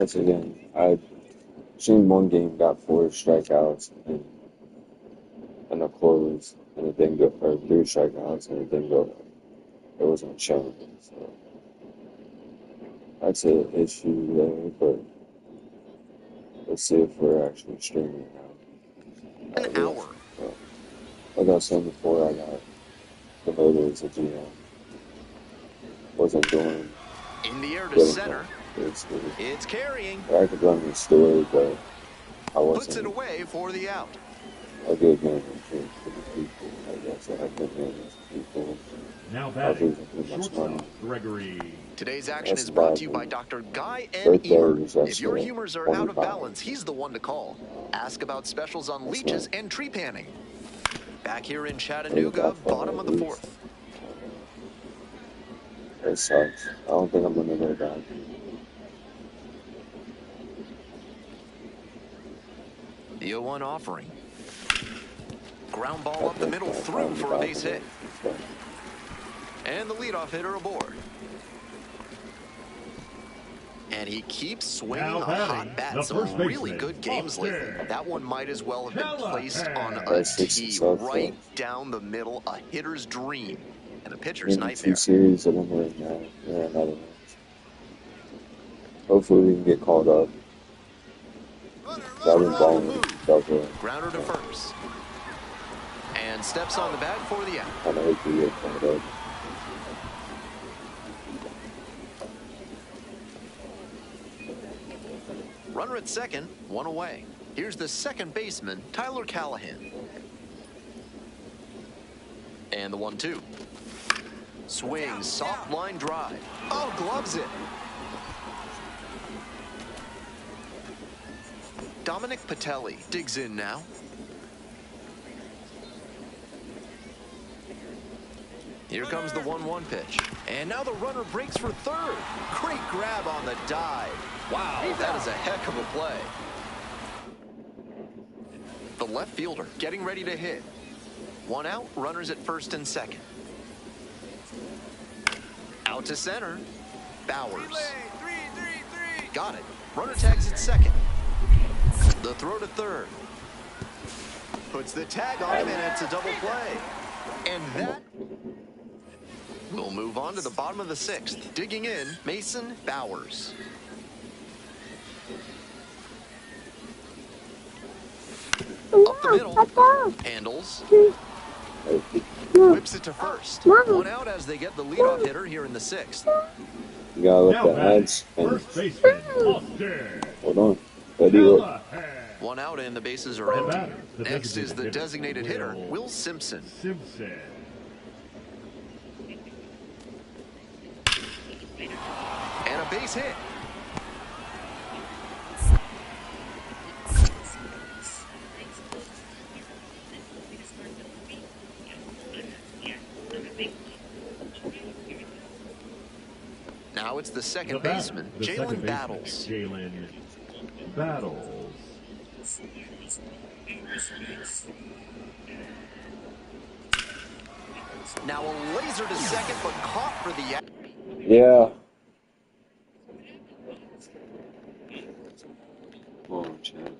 That's again. I seen one game got 4 strikeouts and a close, and it didn't go, or 3 strikeouts, and it didn't go. It wasn't shown. So that's an issue there, but let's see if we're actually streaming now. An hour. So, like I was saying before, I got promoted as a GM. Wasn't doing In the air to good center. enough. It's carrying. I could run the story, but I Puts it wasn't away for the out. a good manager for the people. I guess I couldn't manage people. Now I was batting, losing too much shortstop money. Gregory. Today's action That's is the brought bad to you by thing. Dr. Guy N. Birthday Emer. was If your yesterday. humors are out of 25. balance, he's the one to call. Ask about specials on That's leeches right. and tree panning. Back here in 25 Chattanooga, bottom of the leagues. fourth. It sucks. I don't think I'm gonna go back. The 0-1 offering. Ground I ball up the think middle, I'm through for a back base again. hit. So, And the leadoff hitter aboard. And he keeps swinging Now a batting, hot bat. the Some first really baseman, good games lately. Austin That one might as well have been placed on a that's six tee successful. right down the middle, a hitter's dream and a pitcher's In the two nightmare. series that I'm in now, yeah, another one. Hopefully we can get called up. I've been Runner on the balling move. double. Grounder to first. And steps on the bag for the out. Kind of hope we get called up. Runner at second, one away. Here's the second baseman, Tyler Callahan. And the 1-2. Swings, soft line drive. Oh, gloves it. Dominic Patelli digs in now. Here comes the 1-1 pitch. And now the runner breaks for third. Great grab on the dive. Wow, that is a heck of a play. The left fielder getting ready to hit. One out, runners at first and second. Out to center. Bowers. Got it. Runner tags at second. The throw to third. Puts the tag on him, and it's a double play. And that will move on to the bottom of the sixth. Digging in, Mason Bowers. Up the middle. Handles. Whips it to first. One out as they get the leadoff hitter here in the sixth. You gotta let Now the batting, ads and first baseman, Austin. hold on. Ready, look. One out and the bases are empty. batter, the Next is the designated designated hitter, hitter, Will Simpson. Simpson. And a base hit. Now it's the second The batter, baseman, the second Jalen baseman, Battles. Jalen Battles. Now a laser to second, but caught for the out. Yeah. Come on, Chad.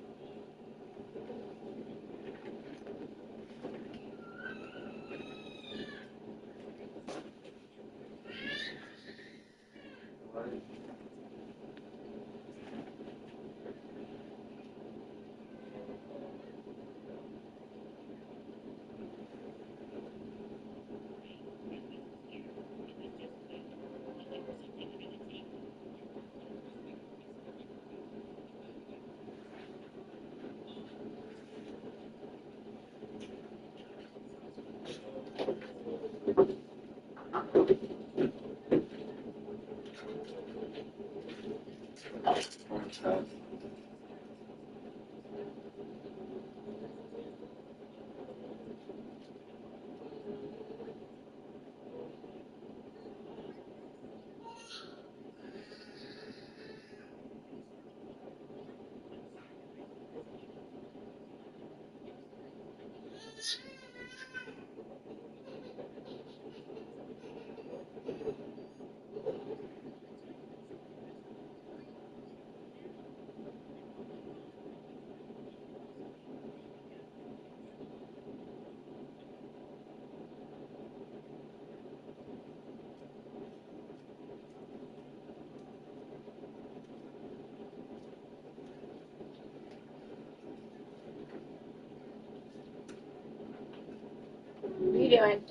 doing?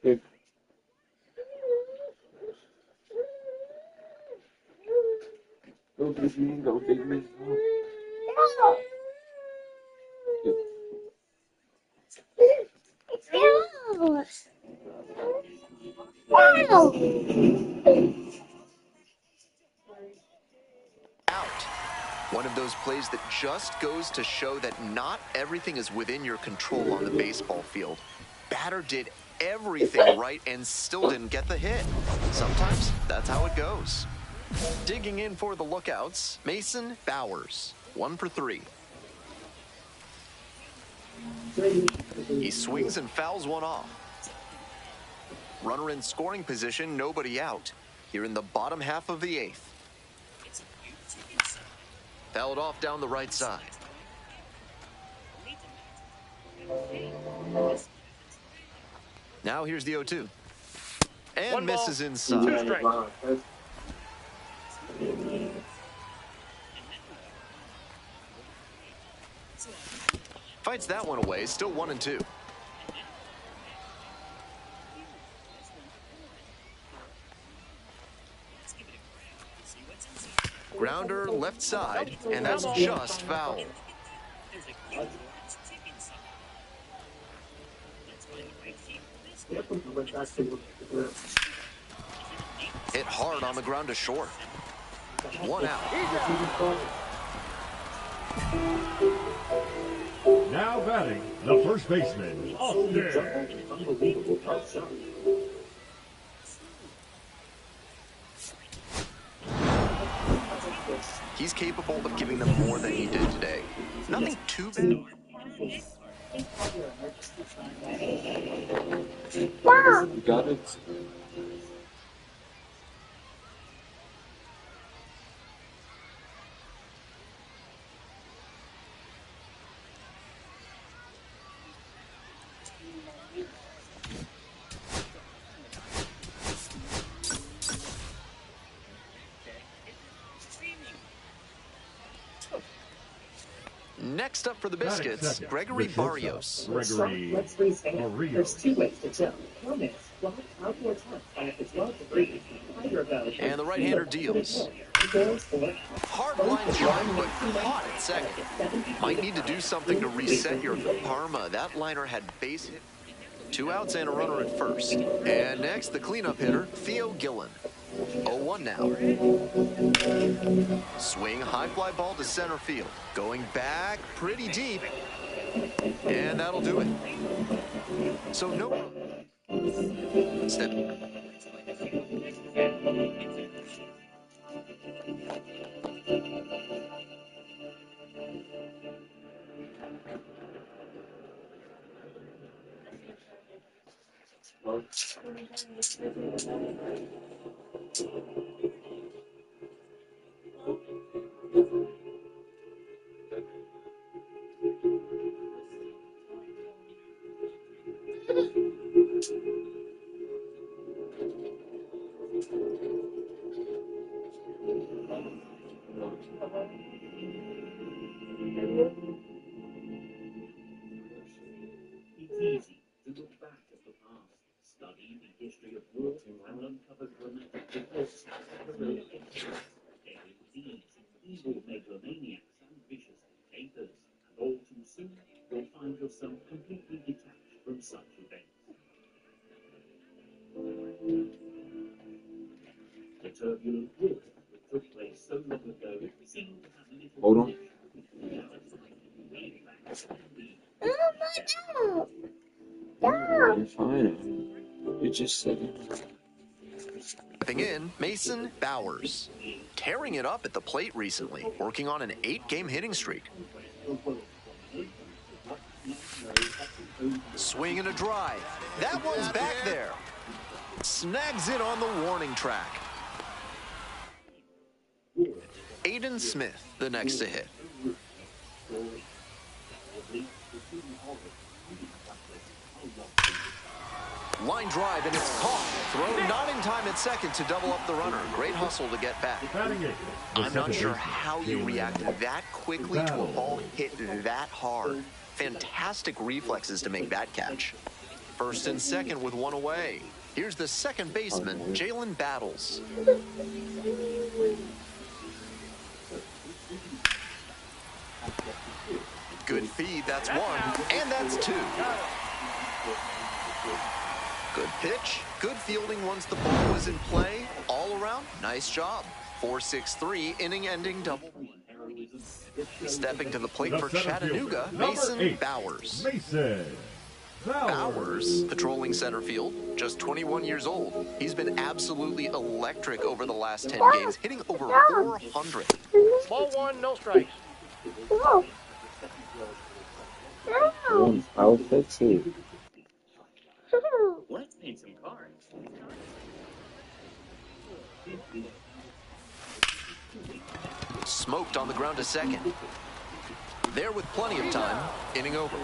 Good. Go big man, go big man. No. Good. No. No. Out. One of those plays that just goes to show that not everything is within your control on the baseball field. Batter did everything right and still didn't get the hit. Sometimes that's how it goes. Digging in for the lookouts, Mason Bowers, 1 for 3. He swings and fouls one off. Runner in scoring position, nobody out. Here in the bottom half of the 8th. Fouled off down the right side. Now here's the 0-2. And misses inside. Fights that one away, still 1-2. Grounder left side, and that's just foul. Hit hard on the ground to short. 1 out. Now batting, the first baseman, Austin. He's capable of giving them more than he did today. Nothing too bad. You got it. Next up for the Biscuits, Gregory Barrios. Gregory Let's restate. Barrios. There's 2 ways to chill. One is flat outdoor temps by up to 12 degrees. Either of those. And the right-hander deals. Hard line drive, but caught at second. Might need to do something to reset your karma. That liner had base hit. 2 outs and a runner at first. And next, the cleanup hitter, Theo Gillen. 0-1 now. Swing, high fly ball to center field. Going back pretty deep. And that'll do it. So no... Step. It's easy to look back at the past, study the history of war, and uncover dramatic reports of heroic exploits, daring deeds, evil megalomaniacs, and vicious dictators. And all too soon, you'll find yourself completely detached from such events. The turbulent war that took place so long ago seemed to have little Hold on. connection with reality. In fact, indeed, No. You're fine. You just said it. Stepping in, Mason Bowers. Tearing it up at the plate recently, working on an 8-game hitting streak. Swing and a drive. That one's back there. Snags it on the warning track. Aiden Smith, the next to hit. Line drive, and it's caught. Throw not in time at second to double up the runner. Great hustle to get back. I'm not sure how you react that quickly to a ball hit that hard. Fantastic reflexes to make that catch. First and second with one away. Here's the second baseman, Jalen Battles. Good feed, that's one, and that's two. Good pitch, good fielding once the ball was in play. All around, nice job. 4-6-3, inning-ending double. Stepping to the plate for Chattanooga, Mason Bowers. Bowers, patrolling center field, just 21 years old. He's been absolutely electric over the last 10 games, hitting over 400. Ball one, no strikes. No. No. I'll fix it. Let's paint some cards. Smoked on the ground to second. There with plenty of time, inning over.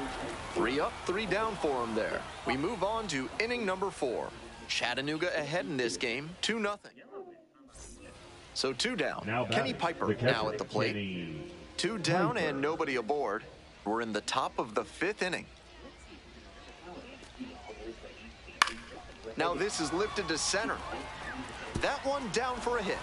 3 up, 3 down for him there. We move on to inning number 4. Chattanooga ahead in this game, 2-0. So 2 down. Kenny Piper now at the plate. 2 down and nobody aboard. We're in the top of the 5th inning. Now this is lifted to center. That one down for a hit.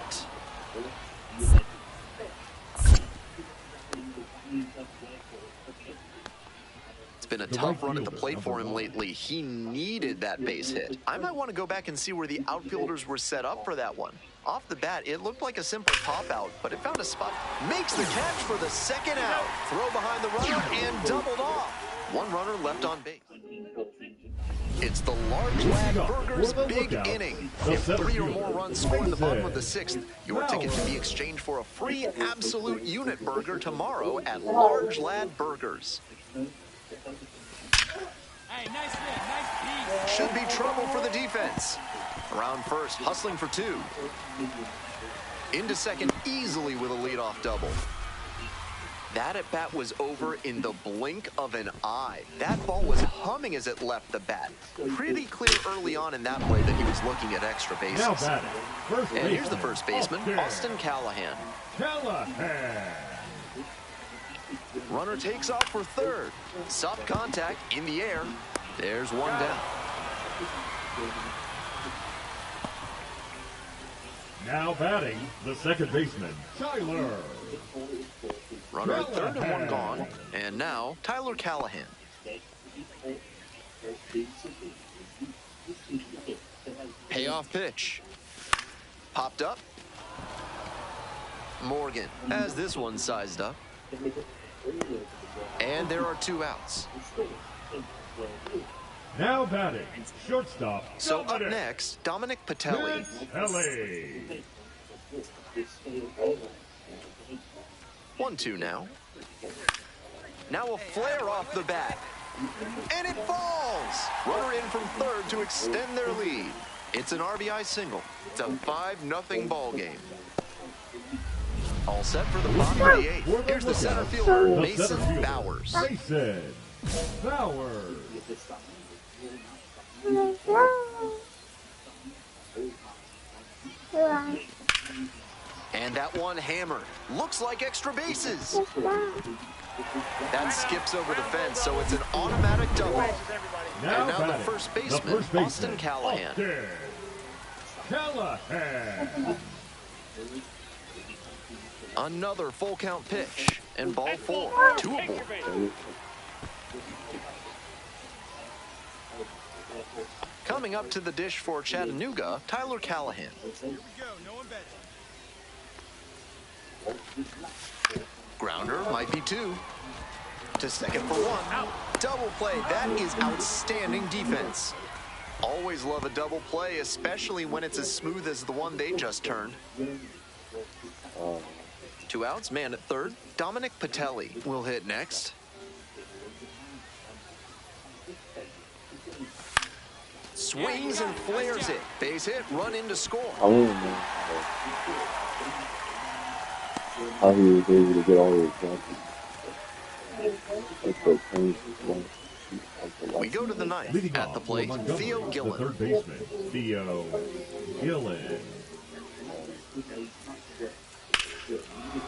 It's been a tough run at the plate for him lately. He needed that base hit. I might want to go back and see where the outfielders were set up for that one. Off the bat, it looked like a simple pop-out, but it found a spot. Makes the catch for the second out. Throw behind the runner and doubled off. 1 runner left on base. It's the Large Lad Burgers big inning. If 3 or more runs score in the bottom of the 6th, your ticket can be exchanged for a free absolute unit burger tomorrow at Large Lad Burgers. Hey, nice hit, nice piece. Should be trouble for the defense. Around first, hustling for 2. Into second easily with a leadoff double. That at-bat was over in the blink of an eye. That ball was humming as it left the bat. Pretty clear early on in that play that he was looking at extra bases. And here's the first baseman, Austin Callahan. Runner takes off for third. Soft contact in the air. There's 1 down. Now batting, the second baseman, Tyler. Runner at third and 1 gone. And now, Tyler Callahan. Payoff pitch. Popped up. Morgan has this one sized up. And there are 2 outs. Now batting, shortstop. So up next, Dominic Patelli. 1-2 now. Now a flare off the bat. And it falls! Runner in from third to extend their lead. It's an RBI single. It's a 5-0 ball game. All set for the bottom of the 8th. Here's the center fielder, Mason Bowers. And that one hammered. Looks like extra bases. That skips over the fence, so it's an automatic double. And now the first baseman, Austin Callahan. Another full count pitch, and ball 4, 2 aboard. Coming up to the dish for Chattanooga, Tyler Callahan. Here we go, no one better. Grounder might be 2. To second for 1. Double play. That is outstanding defense. Always love a double play, especially when it's as smooth as the one they just turned. 2 outs, man at third. Dominic Patelli will hit next. Swings and flares it. Base hit, run in to score. I want to know how he was able to get all those jumps. That's the crazy one. We go to the ninth. Leading At the off for plate, Montgomery, Theo the Gillen. third baseman, Theo Gillen.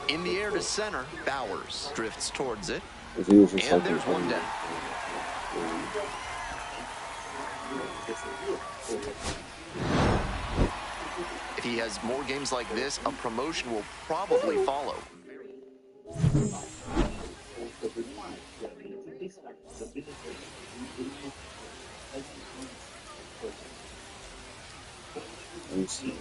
In the air to center, Bowers drifts towards it. He was just And like there's one down. If he has more games like this, a promotion will probably follow. Let me see.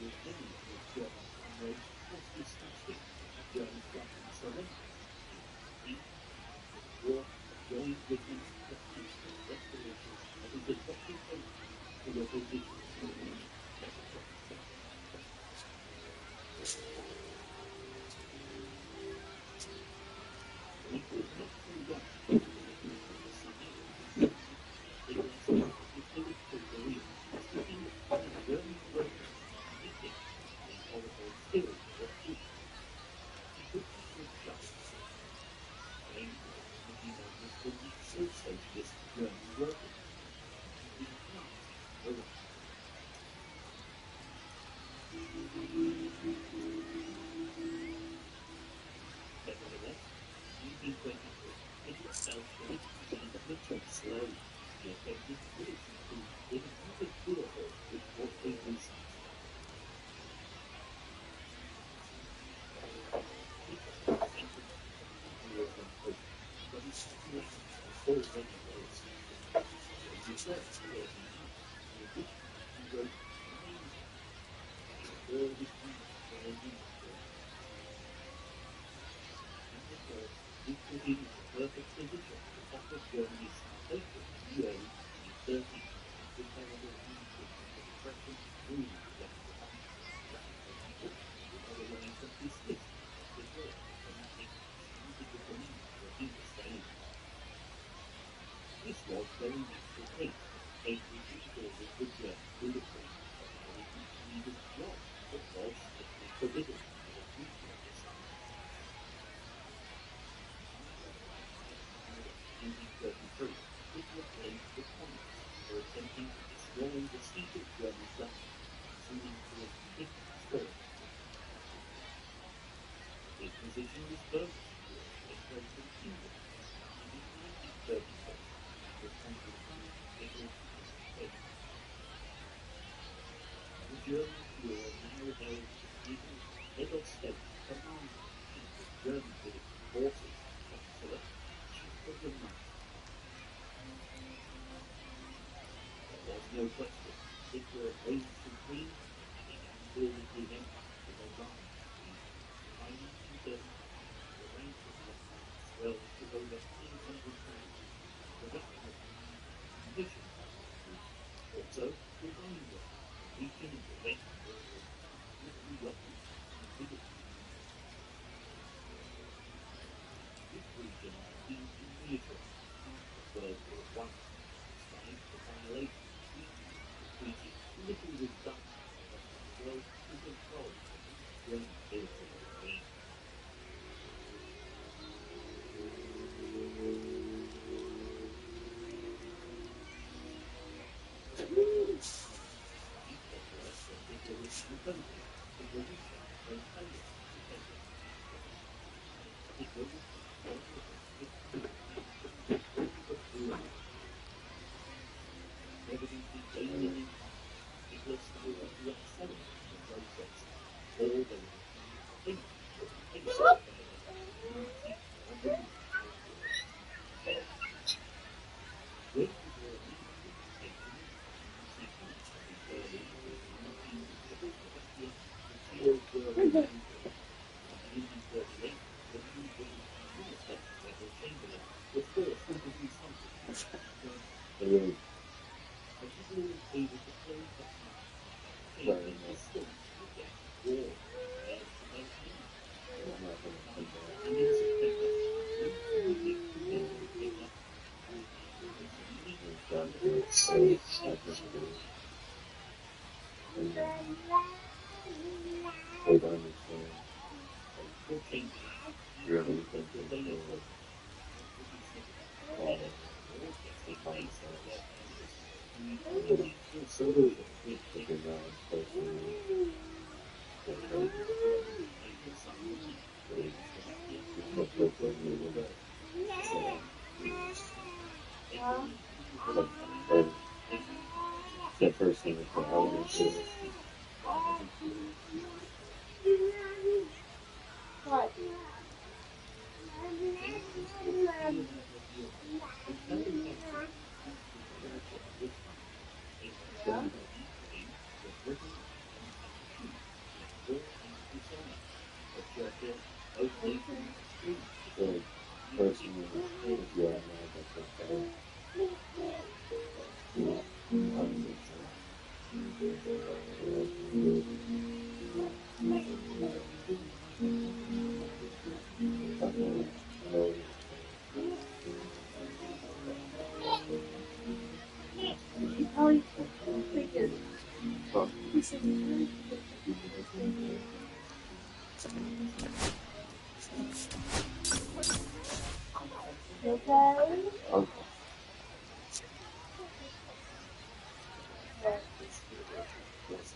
Your memory of German comrades was disgusting. German government surrendered. He, after the war, joined Britain to peaceful restoration of his adopted country to a position. We could not forget the side of the they lost his political career, sticking to the German throne, eating the horrible still of food. He could not live justice. Strangely, many members were also socialist German workers, the Nazi Poland. Nevertheless, 1923, Hitler felt that it seemed to too slow. The offensive would have concluded with another Durhol, which was a recent. Hitler centered on war from Poland, but his population was already lost. So he returned to where he knew. In addition, he wrote 9 books, and all his readers were anemic Germans. In return, this put him in the perfect position to offer Germany salvation in the early 1930s. The terrible hardships of the Depression loomed down the country. Unfortunately, other lines had dismissed the war, and Hitler started to believe that he was staying. This was very much the case. Cambridge recorded the German bulletin. Encouragement to read as a job, but was strictly forbidden for the future of the summer. In 1933, Hitler blamed the communists for attempting to destroy the seat of German government, seeming to have Hitler's spirit. His position was further secured by a threat from England, and in 1934, after Congress passed Hitler's resignation, the German Führer now held the title of Head of State, Commander-in-Chief of German military forces, Chancellor, and Chief of the Master. There was no question. Hitler reigned supreme and began building his empire with a large speed. By 1935, the ranks of the empire swelled to over 500,000. Production of arms and ammunition increased. Also, the wine works, the region of the West Baltic, military weapons, and military munitions. This region had been in reassurance after World War I. Despite the violation of international treaties, little was done by the rest of the world to control the vast German military domain. These populists that Hitler was proposing to Galicia and Poland to take a Nazi throne. Hitler was just one of them with the Durhol. Evidently gaining in power, Hitler started to accelerate the process. All they were trying to finish was the exile of the Nazis on the north of Europe. When the war ended, tensions on the Nazi front had been burning, and the Nazis in Czechoslovakia, the tears were remounting. In 1938, the new British Prime Minister, Neville Chamberlain, was forced to do something to stop Germany. But Hitler was able to close the file, changing the story against war, where there came and in September, when politics began to pick up, Mussolini for Chamberlain, he hoped that the way of progress would be simple. All testing place in their houses, and the economy was social with Hitler. Made the summer heat in Czechoslovakia easier for him to burn. The first thing is the elements is What?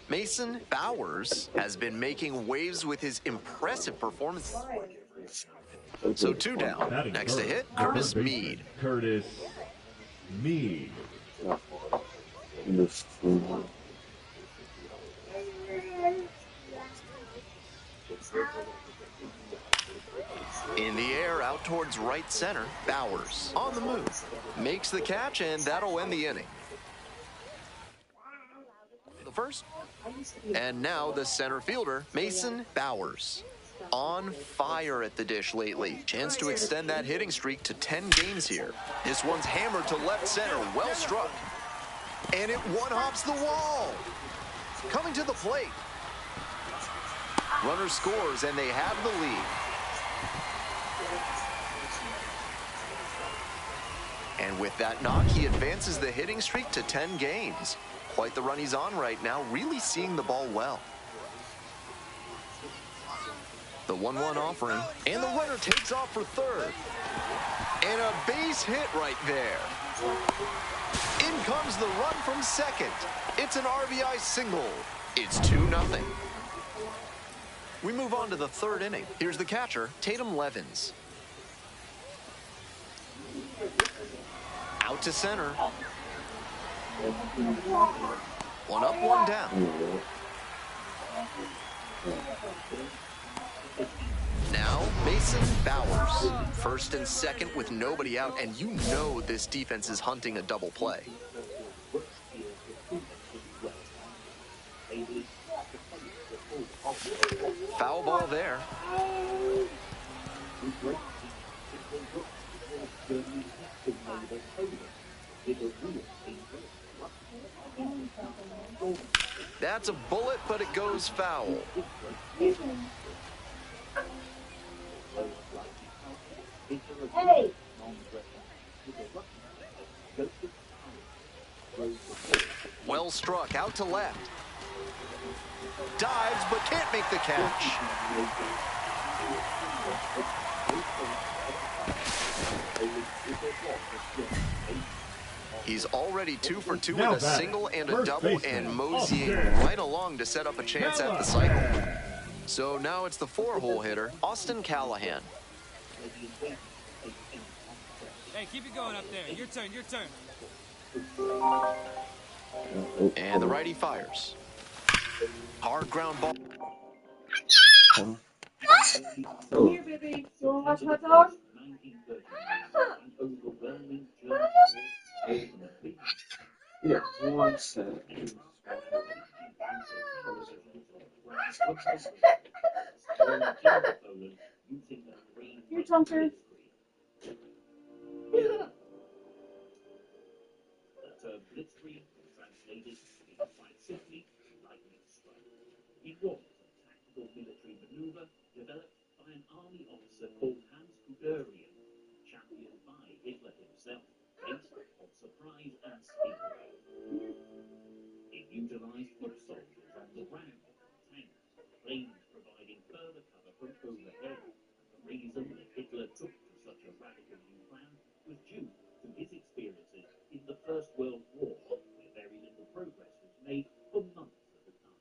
Mason Bowers has been making waves with his impressive performance. So 2 down. Batting Next to first, hit, the Curtis third baseman, Mead. Curtis Mead. In the air, out towards right center, Bowers on the move. Makes the catch, and that'll end the inning. The first. And now the center fielder, Mason Bowers. On fire at the dish lately. Chance to extend that hitting streak to 10 games here. This one's hammered to left center, well struck. And it one-hops the wall. Coming to the plate. Runner scores, and they have the lead. And with that knock, he advances the hitting streak to 10 games. Quite the run he's on right now, really seeing the ball well. The 1-1 offering, and the runner takes off for third. And a base hit right there. In comes the run from second. It's an RBI single. It's 2-0. We move on to the third inning. Here's the catcher, Tatum Levins. Out to center. 1 up, 1 down. Now, Mason Bowers. First and second with nobody out, and you know this defense is hunting a double play. Foul ball there. That's a bullet, but it goes foul. Hey! Well struck, out to left. Dives, but can't make the catch. He's already 2 for 2 with a single and a double, and moseying right along to set up a chance at the cycle. So now it's the 4-hole hitter, Austin Callahan. Hey, keep it going up there. Your turn, your turn. And the righty fires. Hard ground ball. Come here, baby. You want to watch hot dog? Yeah, 1 cent. Here, Tonker. Term blitzkrieg translated quite simply lightning strike. It was a tactical military maneuver developed by an army officer called Hans Guderian, championed by Hitler himself, based on surprise and speed. It utilized foot soldiers on the ground, tanks, planes providing further cover from overhead. The reason that Hitler took to such a radical new plan was due to his experiences in the First World War, where very little progress was made for months at a time.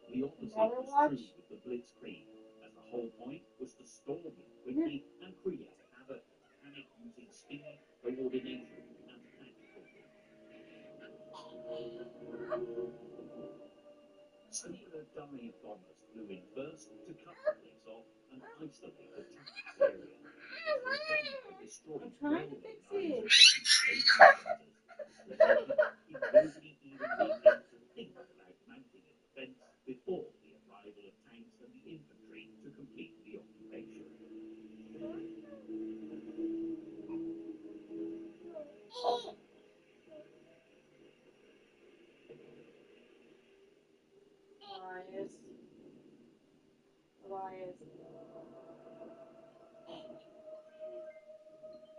The opposite was true with the Blitzkrieg, as the whole point was to storm in quickly and create havoc, panic using speed, coordination, and tactical thinking. Sleeper dying bombers flew in first to cut the place off and isolate the target's area. I'm trying to fix it. Nobody even began to think about mounting a defense before the arrival of tanks and the infantry to complete the occupation. Elias. Elias.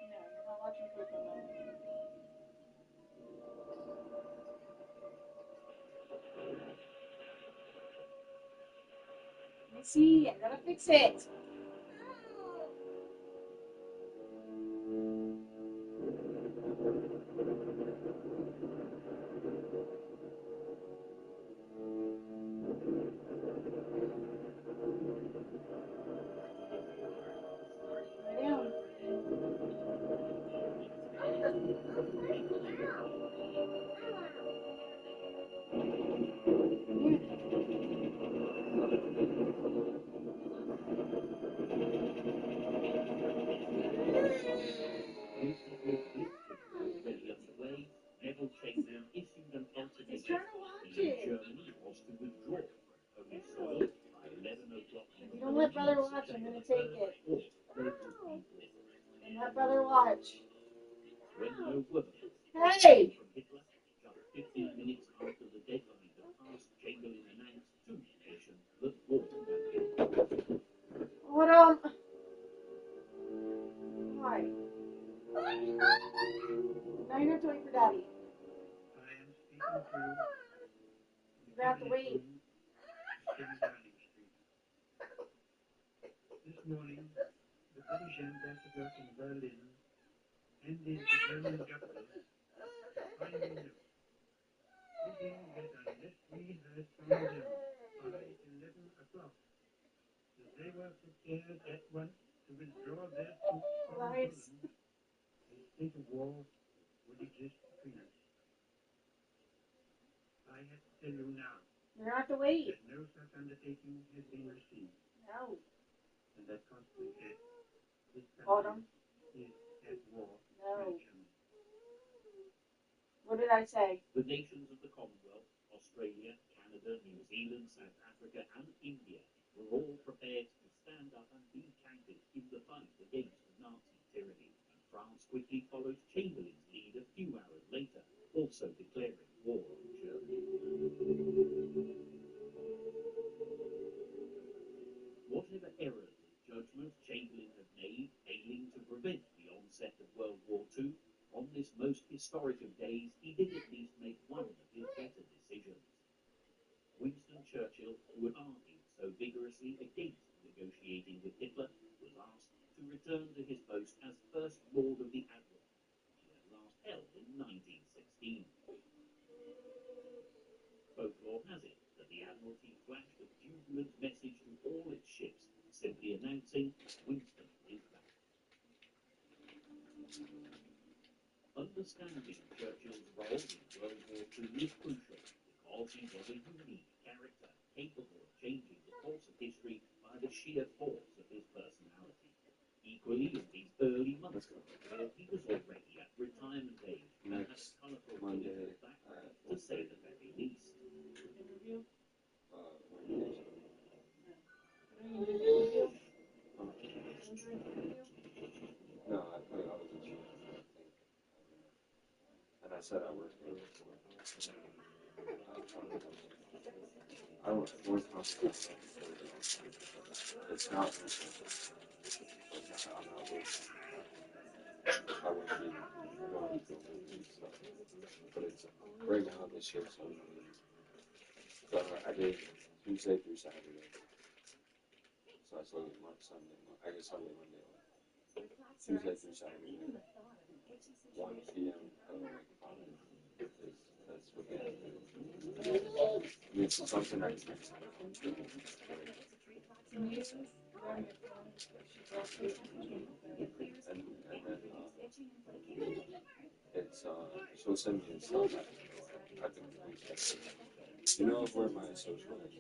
No, you're not watching Pokemon. Let me see, I gotta fix it. Lay down. Already underway, Neville Chamberlain issued an He's ultimatum. trying to watch He and it. Germany was to withdraw from his soil by 11 o'clock in If the you don't let brother morning, watch, I'm gonna September take it. 3rd, or they would be war. And let brother watch. When no weapons Hey! from Hitler, just 15 minutes after the deadline had passed, Chamberlain announced to the nation that war had been. What, why? Now you have to wait for daddy. I am speaking to you. You have to wait. This morning, the British ambassador in Berlin ended the German government finally knew, thinking that unless we heard from them by 11 o'clock, that they were prepared at once to withdraw their troops from Elias. Poland, a state of war would exist between us. I have to tell you now You're gonna have to wait. that no such undertaking has been received, No. and that consequently this Autumn. country is at war No. with Germany. What did I say? The nations of the Commonwealth, Australia, Canada, New Zealand, South Africa, and India were all prepared to stand up and be counted in the fight against Nazi tyranny. France quickly followed Chamberlain's lead a few hours later, also declaring war on Germany. Whatever errors of judgment Chamberlain had made, failing to prevent the onset of World War II, on this most historic of days, he did at least make one of his better decisions. Winston Churchill, who had argued so vigorously against negotiating with Hitler, was asked to return to his post as First Lord of the Admiralty, he had last held in 1916. Folklore has it that the Admiralty flashed a jubilant message to all its ships, simply announcing, Winston is back. Understanding Churchill's role in World War II is crucial because he was a unique character, capable of changing the course of history by the sheer force of his personality. Equally, in these early months of the war, he was already at retirement age and had a colourful political background, to say the very least. Interview? Orientation. Interview? No, I wasn't sure. I think. And I said I worked for it. I don't more confident. It's not I'm not working. I wouldn't be going to and stuff. But it's right now this year, so I did Tuesday through Saturday. So I still get Sunday. I get Sunday, Monday off. Tuesday through Saturday. 1 p.m. like 5. That's what they have to do. It's something I can fix. And then it's she'll send me stuff I can fix. You know where my social is?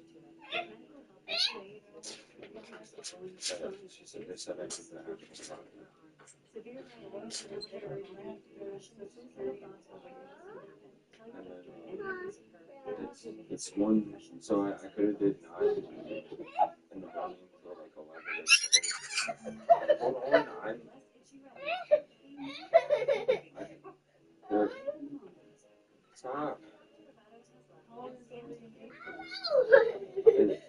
She said they said I took the actual property. And then it's one, so I could have did 9 in the morning till like 11 or 9. Stop.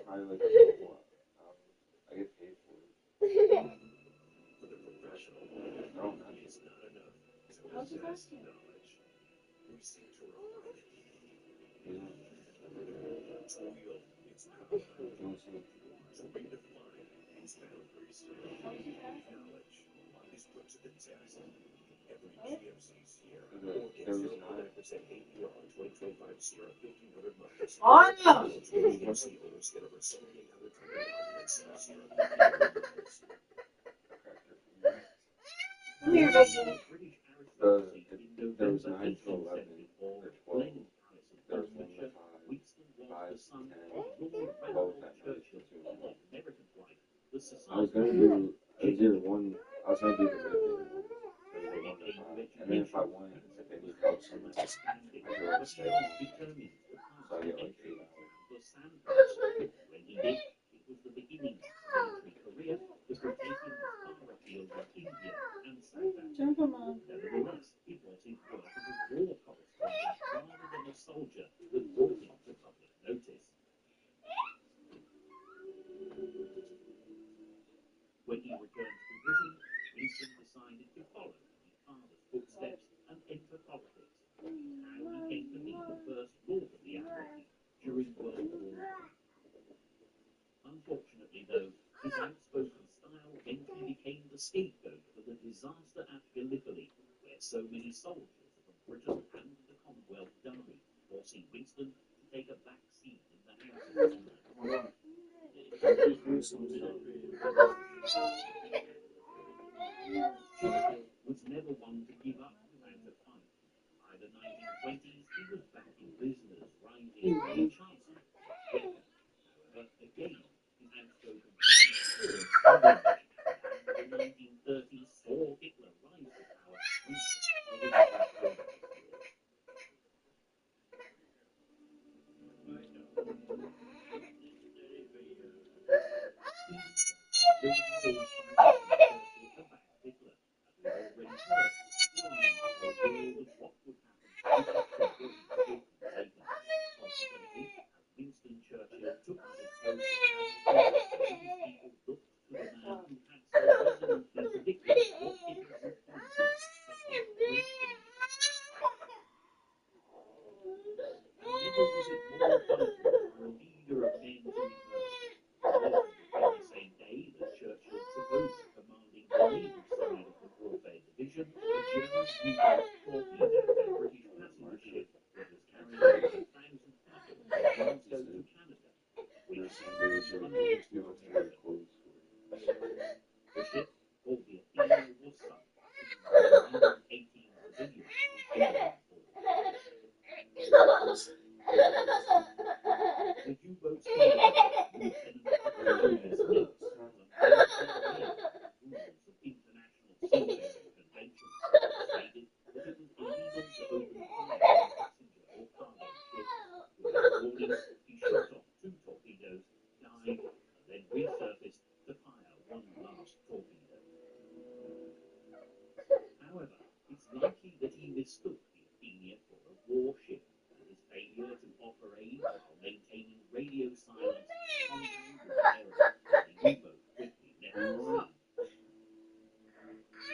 probably like a couple hours. I get paid for it. For the professional, I don't have it's not enough to I was just possess asking. knowledge. We seek to refine it. you. To wield its power. Don't see. To redefine its boundaries. I was just asking. Knowledge is put to the test. Every What? GMC's here. There was not. 0.9% APR 2025 Sierra 1500 miles. Anna! GMC owners get over 7,800 Sierra 1500 miles. Come here, baby. British The, aristocracy in there was November 9 to 11 1874, or 12. Glenn Palace of There was 1 to Buckinghamshire, 5, Winston was 5 the to son 10, of Lord 12 Randolph at night Churchill, to 2 of the American flight. The I was society gonna do, I was either one, I was gonna do the midday one, or the 1 to 5. And then if I went, if they need help somewhere, I could like stay home. determined to So I pass get the like 8 entrance hours. exam for sandpass. When he did, it was the beginning of a military career that would take him as far afield as India and South Africa. Gentlemen. Nevertheless, it was his work as a war correspondent rather than a soldier that brought him to public notice. When he returned to Britain, Winston decided to follow in his father's footsteps and enter politics. How he came to be the first Lord of the Admiralty during World War I. Unfortunately, though, his outspoken style meant he became the scapegoat for the disaster at Gallipoli, where so many soldiers from Britain and the Commonwealth died, forcing Winston to take a back seat in the House of Commons. Churchill was never one to give up without a fight. By the 1920s, he was back in business, rising to be Chancellor. However, again, his outspoken views caused revenge, and the 1930s saw Hitler rise to power. Winston Churchill took to his post as people looked to the man who had so resolutely predicted what Hitler would do. Never was it more vital for a leader of men to emerge. On the same day that Churchill took over commanding the naval side of the warfare division, the Germans torpedoed a British passenger ship that was carrying 1,000 people from Glasgow to Canada, which was Too much to wear clothes for. the ship, called the Athena, was sunk, killing 118 civilians and 84. The U-boats Lieutenant Julius Nimitz was unfairly rules of international seafaring conventions stated that it was illegal to open fire on a passenger or cargo ship. Without warning, he shot off 2 torpedoes, died, and then resurfaced to fire one last torpedo. However, it's likely that he mistook the Athenia for a warship, and his failure to offer aid while maintaining radio silence compounded the error, and the U-boat quickly left the scene.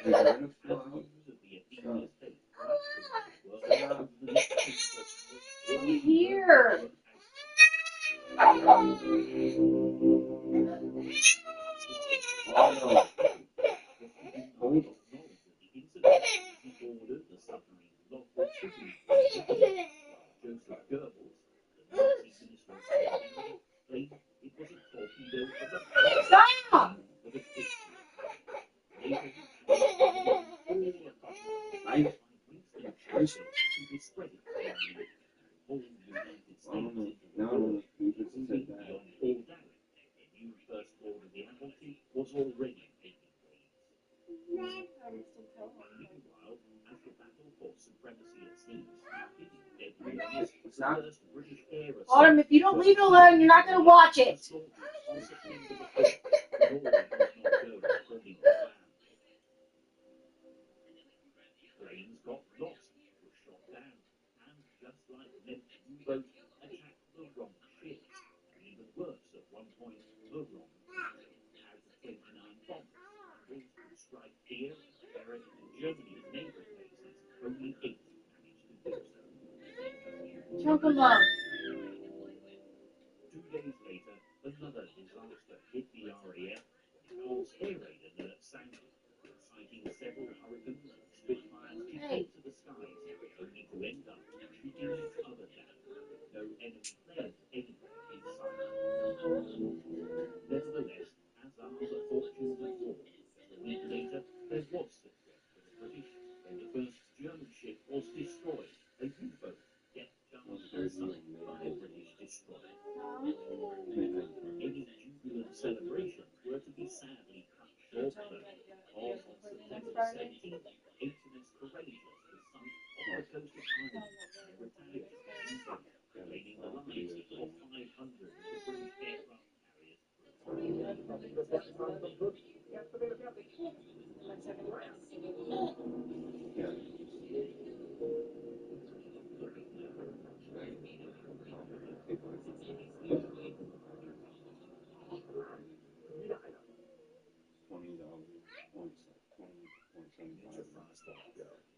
As news of the Athenia's fate collapsed around the world, over the next 24 hours, I'm here. Ordered the submarine's logbook to be investigated, while Joseph Goebbels, the Nazi minister of propaganda, claimed it was a torpedo of a Stop! of a ship. Later, all accompanied by Winston Churchill to discredit Germany and pull the United States into the war, moving beyond all doubt. The new First Lord of the Admiralty was already making waves. Meanwhile, as the battle for supremacy at sea started in deadly earnest, the first British air assault Autumn, if you don't leave it alone, you're not going to watch it. on September the 4th, but all did not go according to plan. Planes got lost, were shot down, and just like Ned U-boat, attacked the wrong ship. And even worse, at one the wrong target. Out of 29 bombers scrambled to strike Kiev, America, and Germany's neighboring bases, only 8 managed to do so. Choke 'em up. 2 days later, another disaster hit the RAF when false air raid alerts sounded, inciting several Hurricanes and Spitfires to Hey. filter the skies, only to end up shooting each other down, with no enemy planes anywhere in sight. Nevertheless, as are the fortunes of war, just a week later, there was success for the British when the first German ship was destroyed, a U-boat depth-charged and sunk by a British destroyer. Any jubilant celebrations were to be sadly cut short, though, because on September 17th, HMS Courageous was sunk off the coast of Ireland by a retaliatory U-boat, claiming the lives of 500 of the British aircraft carrier's crew.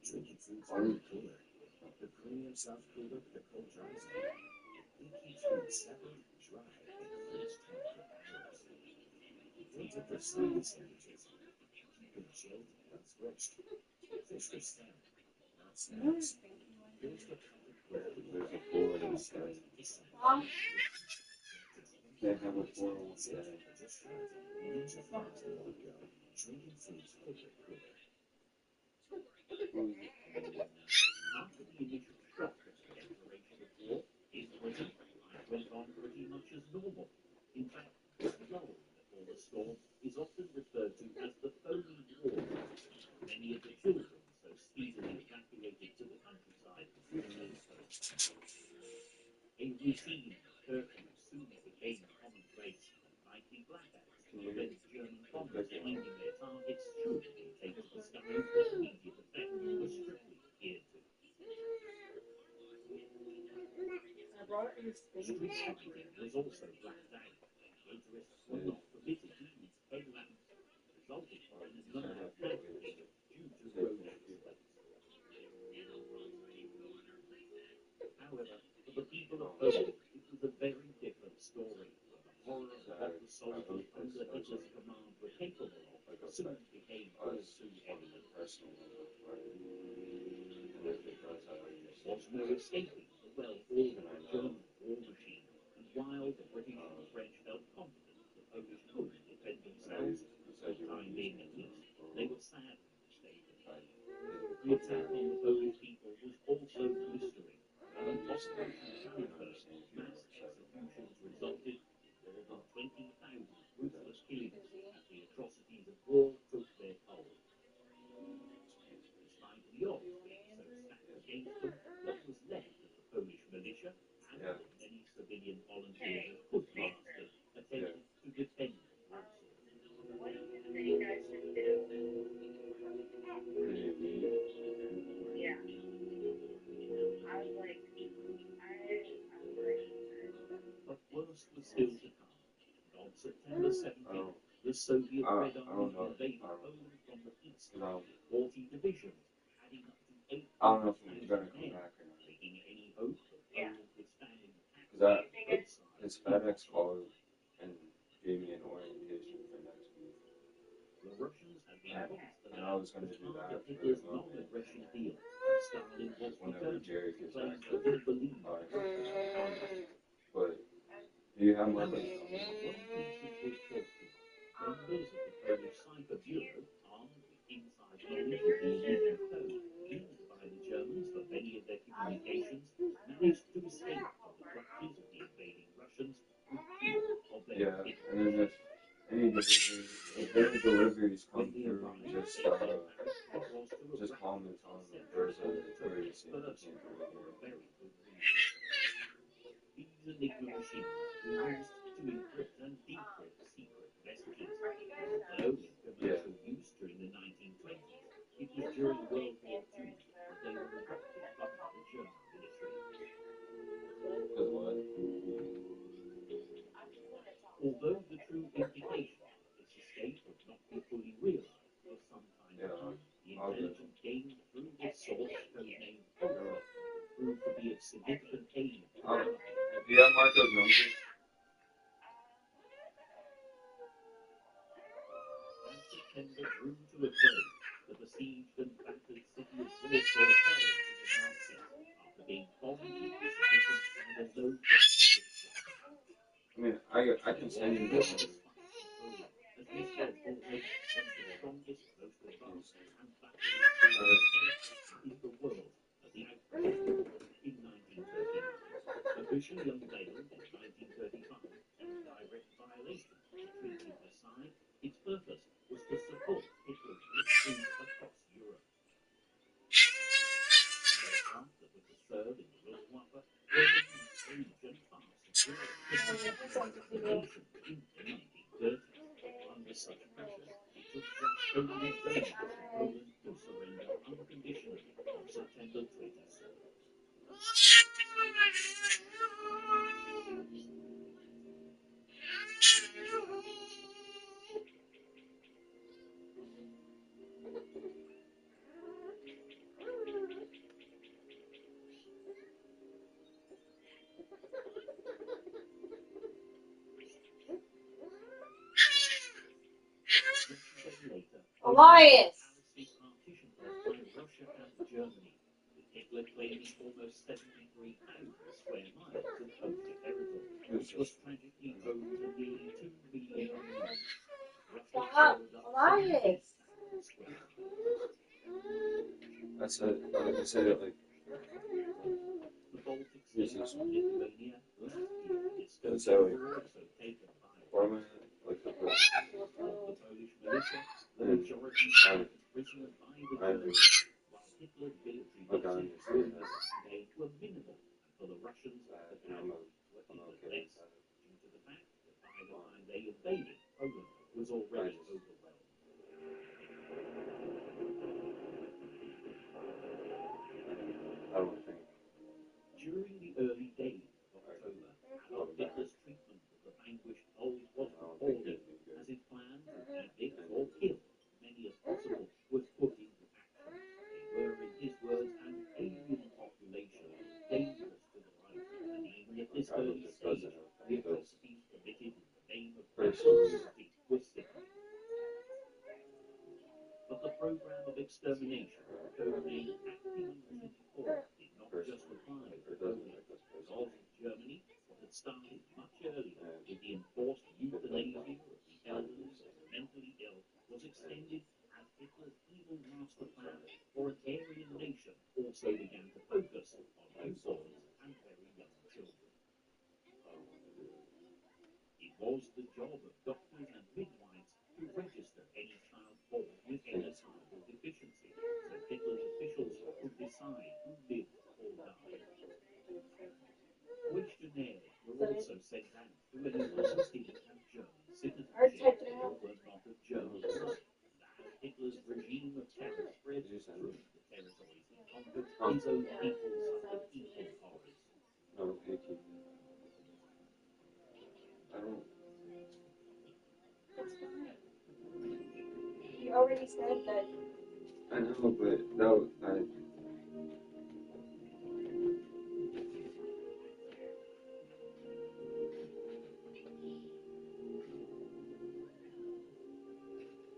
Drinking food's very good. The Korean South Korea, the cold dry zone. It keeps food settled and dry in the first 24 hours. Don't take their snacky sandwiches. Keep them chilled and fresh. Fish for stem, not snacks. Here's the packet bread. There's a board inside. They have a board inside. Ninja fries the one go. Drinking food's favorite cooler. After the initial shock of the declaration of war, in Britain, life went on pretty much as normal. In fact, this lull before the storm is often referred to as the foamy war. Many of the children so speedily evacuated to the countryside returned home. A routine curfew soon became commonplace, and nightly blackouts to prevent German bombers finding their targets should they take to the skies with immediate effect were strictly adhered to. Street lighting was also blacked out. Motorists were not permitted to use headlamps, resulting in a number of casualties due to road accidents. However, for the people of Poland, it was a very different story. The horror of what the soldiers under Hitler's command were capable of soon became all too evident. There was no escaping the well-ordered German war machine, and while the British and French felt confident the Polish could defend themselves, for the time being at least, they were sadly mistaken. The attack on the Polish people was also blistering. When Operation Salzburg, mass executions resulted in more than 20,000 ruthless killings as the atrocities of war took their toll. Despite the odds being so stacked against them, what was left of the Polish militia and the many civilian volunteers as Pushmasters attempted to defend Warsaw. But worse was still to come. And on September 17th, the Soviet Red Army invaded Poland from the east. 40 divisions, adding up to 8,000 men, making any hope that Poland would stand an attack on both sides. His FedEx called and gave me an orientation for next week. The Russians had been promised the And I was going to do that of Hitler's non-aggression deal, and Stalin was whenever Jerry determined to gets claim back. that he believed But do you have more However, things? when pieces were talked to, members of the Polish Cipher Bureau, armed with inside knowledge of the illegal code used by the Germans for many of their communications, managed to escape from the clutches of the invading Russians with few of their Yeah, and then if any deliveries come through, just comment on them. There's a emergency. Very good reason. These Enigma machines were used to encrypt and decrypt secret messages. Although in commercial use during the 1920s, it was during World War II that they were adopted by the German military. Although the true be of significant aid to Do developing you have Marco's number? As September drew to a close, the besieged and battered city of Warsaw fell to the Nazis after being bombed into submission by the low-ground British. I mean, I can send you This this. was fight in Poland, as this was already one of the strongest, most advanced and battle-experienced air forces in the world at the outbreak of war in 1939, officially unveiled in 1935 and in direct violation of the Treaty of Versailles. Its purpose was to support Hitler's blitzkrieg across Europe. The aircraft that were to serve in the Luftwaffe were the least age and fast during Hitler's occupation of the nation in the 1930s. Under such pressure, it took just over a day for Poland to surrender unconditionally on September 27th. Just a day later, Elias! Policy partition by Russia and Germany, with Hitler claiming almost 73,000 square miles of coastal territory, which was tragically home to nearly 2 million Armenians. Russia Stop, swallowed up Elias! 78,000 square miles. I said it like The Baltic this states, is Lithuania, Latvia, and That's Estonia how were also taken by format like the book. of the Polish militia. The And majority I were taken prisoner by the I Germans, while Hitler's military look on losses this during this campaign were minimal, and for the Russians, the and I'm casualties were even okay less, with that. due to the fact that by the time they invaded, Poland was already overwhelmed. I don't think. During the early days of October, Adolf Hitler's treatment of the vanquished Poles was appalling, as his plan to evict or kill as many as possible was put into action. They were, in his words, an alien population, dangerous to the life, and even at this early stage, the atrocities committed in the name of national unity were sickening. But the program of extermination, codenamed Act 224, did not just apply to Poland, because in Germany, what had started much earlier with the enforced euthanasia of the elderly or the mentally ill was extended as Hitler's evil master plan for an Aryan nation also began to focus on newborns and very young children. It was the job of doctors and midwives to register any child born with any kind of deficiency, so Hitler's officials could decide who lived or died. Questionnaires were also sent out to anyone who didn't have German citizenship or was not of German blood. And as Hitler's regime of terror spread through the territories he conquered, his own people suffered equal horrors. No, icky. I don't. You already said that. I know, but no,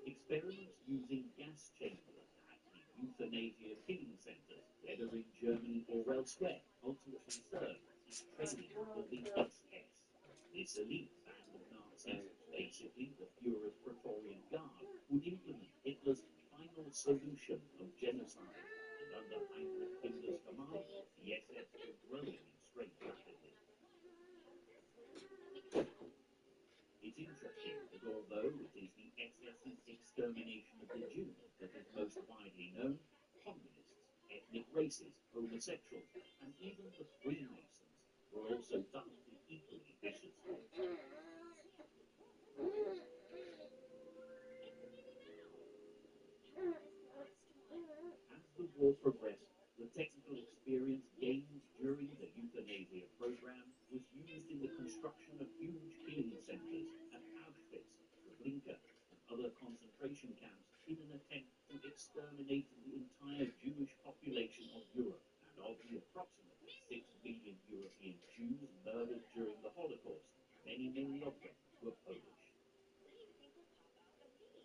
Experiments using gas chambers at the euthanasia killing centers, whether in Germany or elsewhere, ultimately served as training for the SS. This elite band of Nazis, basically the Fuhrer's Praetorian Guard, would implement Hitler's final solution of genocide, and under Heinrich Himmler's command, the SS were growing in strength rapidly. It's interesting that although it is the SS's extermination of the Jews that is most widely known, communists, ethnic races, homosexuals, and even the Freemasons were also done with equally viciously. As the war progressed, the technical experience gained during the euthanasia program was used in the construction of huge killing centers at Auschwitz, Treblinka, and other concentration camps in an attempt to exterminate the entire Jewish population of Europe and of the approximately 6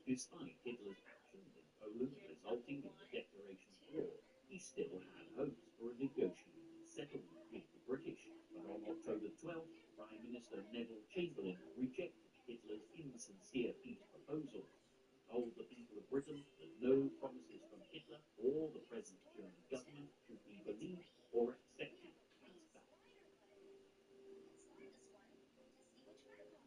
Despite Hitler's actions in Poland resulting in the declaration of war, he still had hopes for a negotiated settlement with the British. But on October 12th, Prime Minister Neville Chamberlain rejected Hitler's insincere peace proposals. He told the people of Britain that no promises from Hitler or the present German government should be believed or accepted as fact.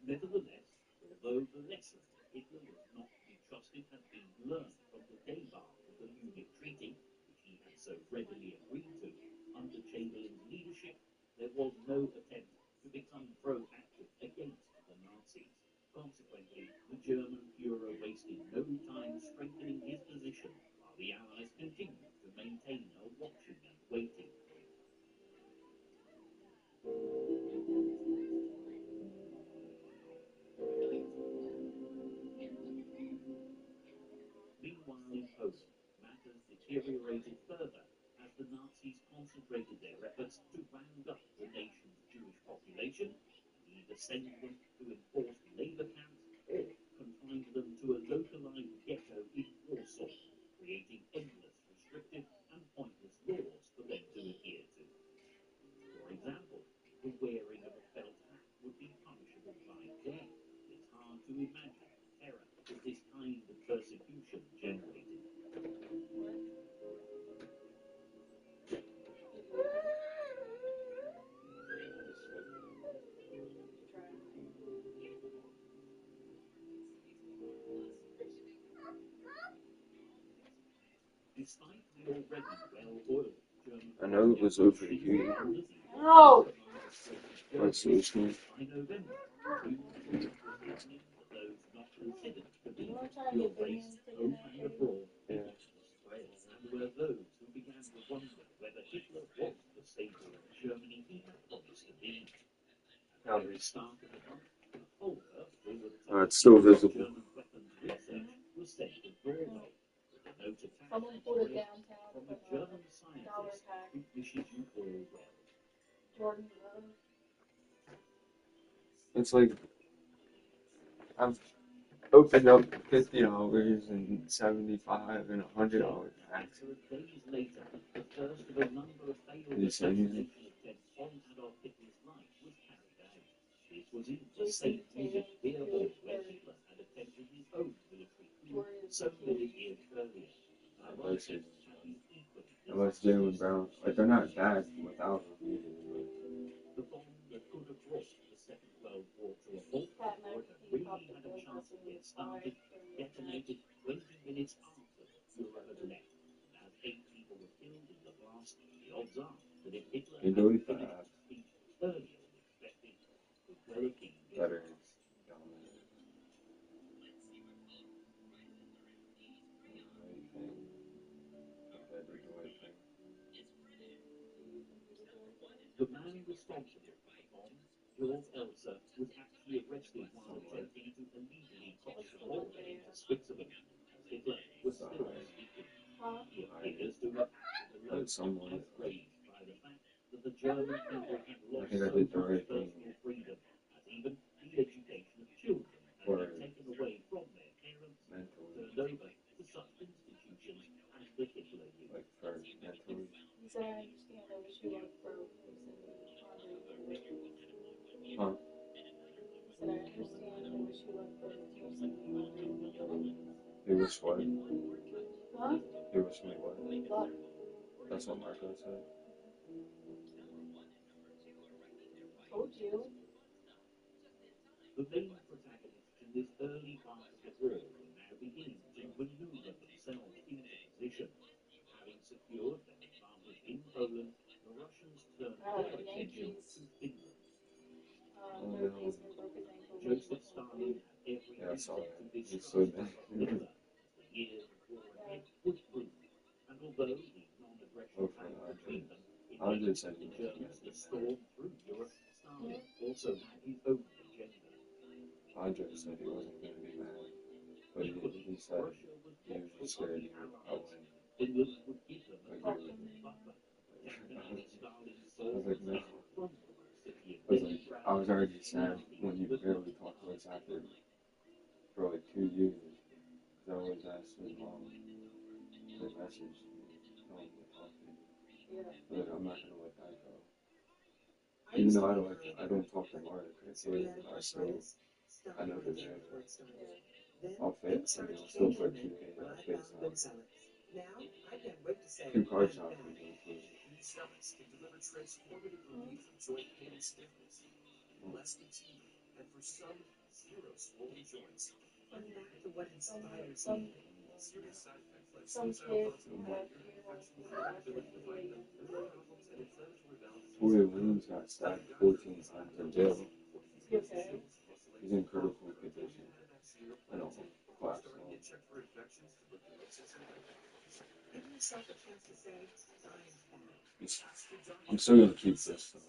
Nevertheless, although the lesson that Hitler was not to be trusted had been learned from the debacle of the Munich Treaty, which he had so readily agreed to, under Chamberlain's leadership, there was no attempt to become proactive against the Nazis. Consequently, the German Führer wasted no time strengthening his position while the Allies continued to maintain a watching and waiting. Meanwhile, in Poland, matters deteriorated further as the Nazis concentrated their efforts to round up the nation's Jewish population and either send them to enforced labor camps or confine them to a localized ghetto in Warsaw, creating endless restrictive and pointless laws for them to adhere to. For example, the wearing of a felt hat would be punishable by death. It's hard to imagine the terror that this kind of persecution generated. Despite the already well-oiled German I know it was over here. No. What's this one? By November, news was happening that those not considered to be pure race home and abroad began to spread, and were those who began to wonder whether Hitler was the savior of Germany he had promised to be. At the very start of the month, a folder full of It's still visible. German weapons research was sent to Norway, with a note attached Someone put it addressed downtown from from a German dollar scientist tag. who wishes you all well. Jordan. It's like I've opened up $50 and $75 and $100 packs. Days later, the first of a number of failed These things. assassination attempts on Adolf Hitler's life was carried out. This was in the St. Peter's beer hall where Hitler had attempted his own military coup so many years earlier. I was doing brown. Like they're not bad without them either. The bomb that could have brought the Second World War to a halt before it had really had a chance to get started detonated 20 minutes after the Führer had left. And as 8 people were killed in the blast, the odds are that if Hitler had finished his speech earlier than expected, it could well have been his Better. last. The man responsible for the bomb, George Elser, was actually arrested while attempting to illegally cross the border into Switzerland, as Hitler was still speaking. He appears to have acted alone, outraged by the fact that the German people had lost so much personal freedom, as even the education of children had been taken away from their parents and turned over to such institutions as the Hitler Youth. Like for mentally. He said, I understand. I wish you luck, bro. Huh? He said, I understand. I wish you luck, bro. He was what? Huh? He was me what? Luck. That's what Marco said. Told you. The main protagonists in this early part of the war were now beginning to maneuver themselves into position. Having secured their advantage in Poland, the Russians turned their attention to Finland. Joseph Stalin had every reason to distrust Hitler as the years of war ahead would prove. And although the non-aggression pact between them intended the Germans to storm through Europe, Stalin also had his own agenda. Andre said he wasn't going to be mad, but he said Russia was he was just scared he would outwin. Finland would give them a Like, comfortable buffer, protecting against Stalin's I was like, no. from the city of I was already sad when you barely talked to us after for like 2 years. They always ask me, they message me, telling me to talk to you. Yeah. Like, I'm not gonna let that go. Even though I don't talk to Mark, I say I still, I know they're there. I'll fit, and I'll still put 2K on FaceTime. 2 card shoppers included. Some kids who have PTSD. 40 Williams got stabbed 14 times in jail. Is he okay? He's in critical condition. I don't know. Class I'm still gonna keep this stuff.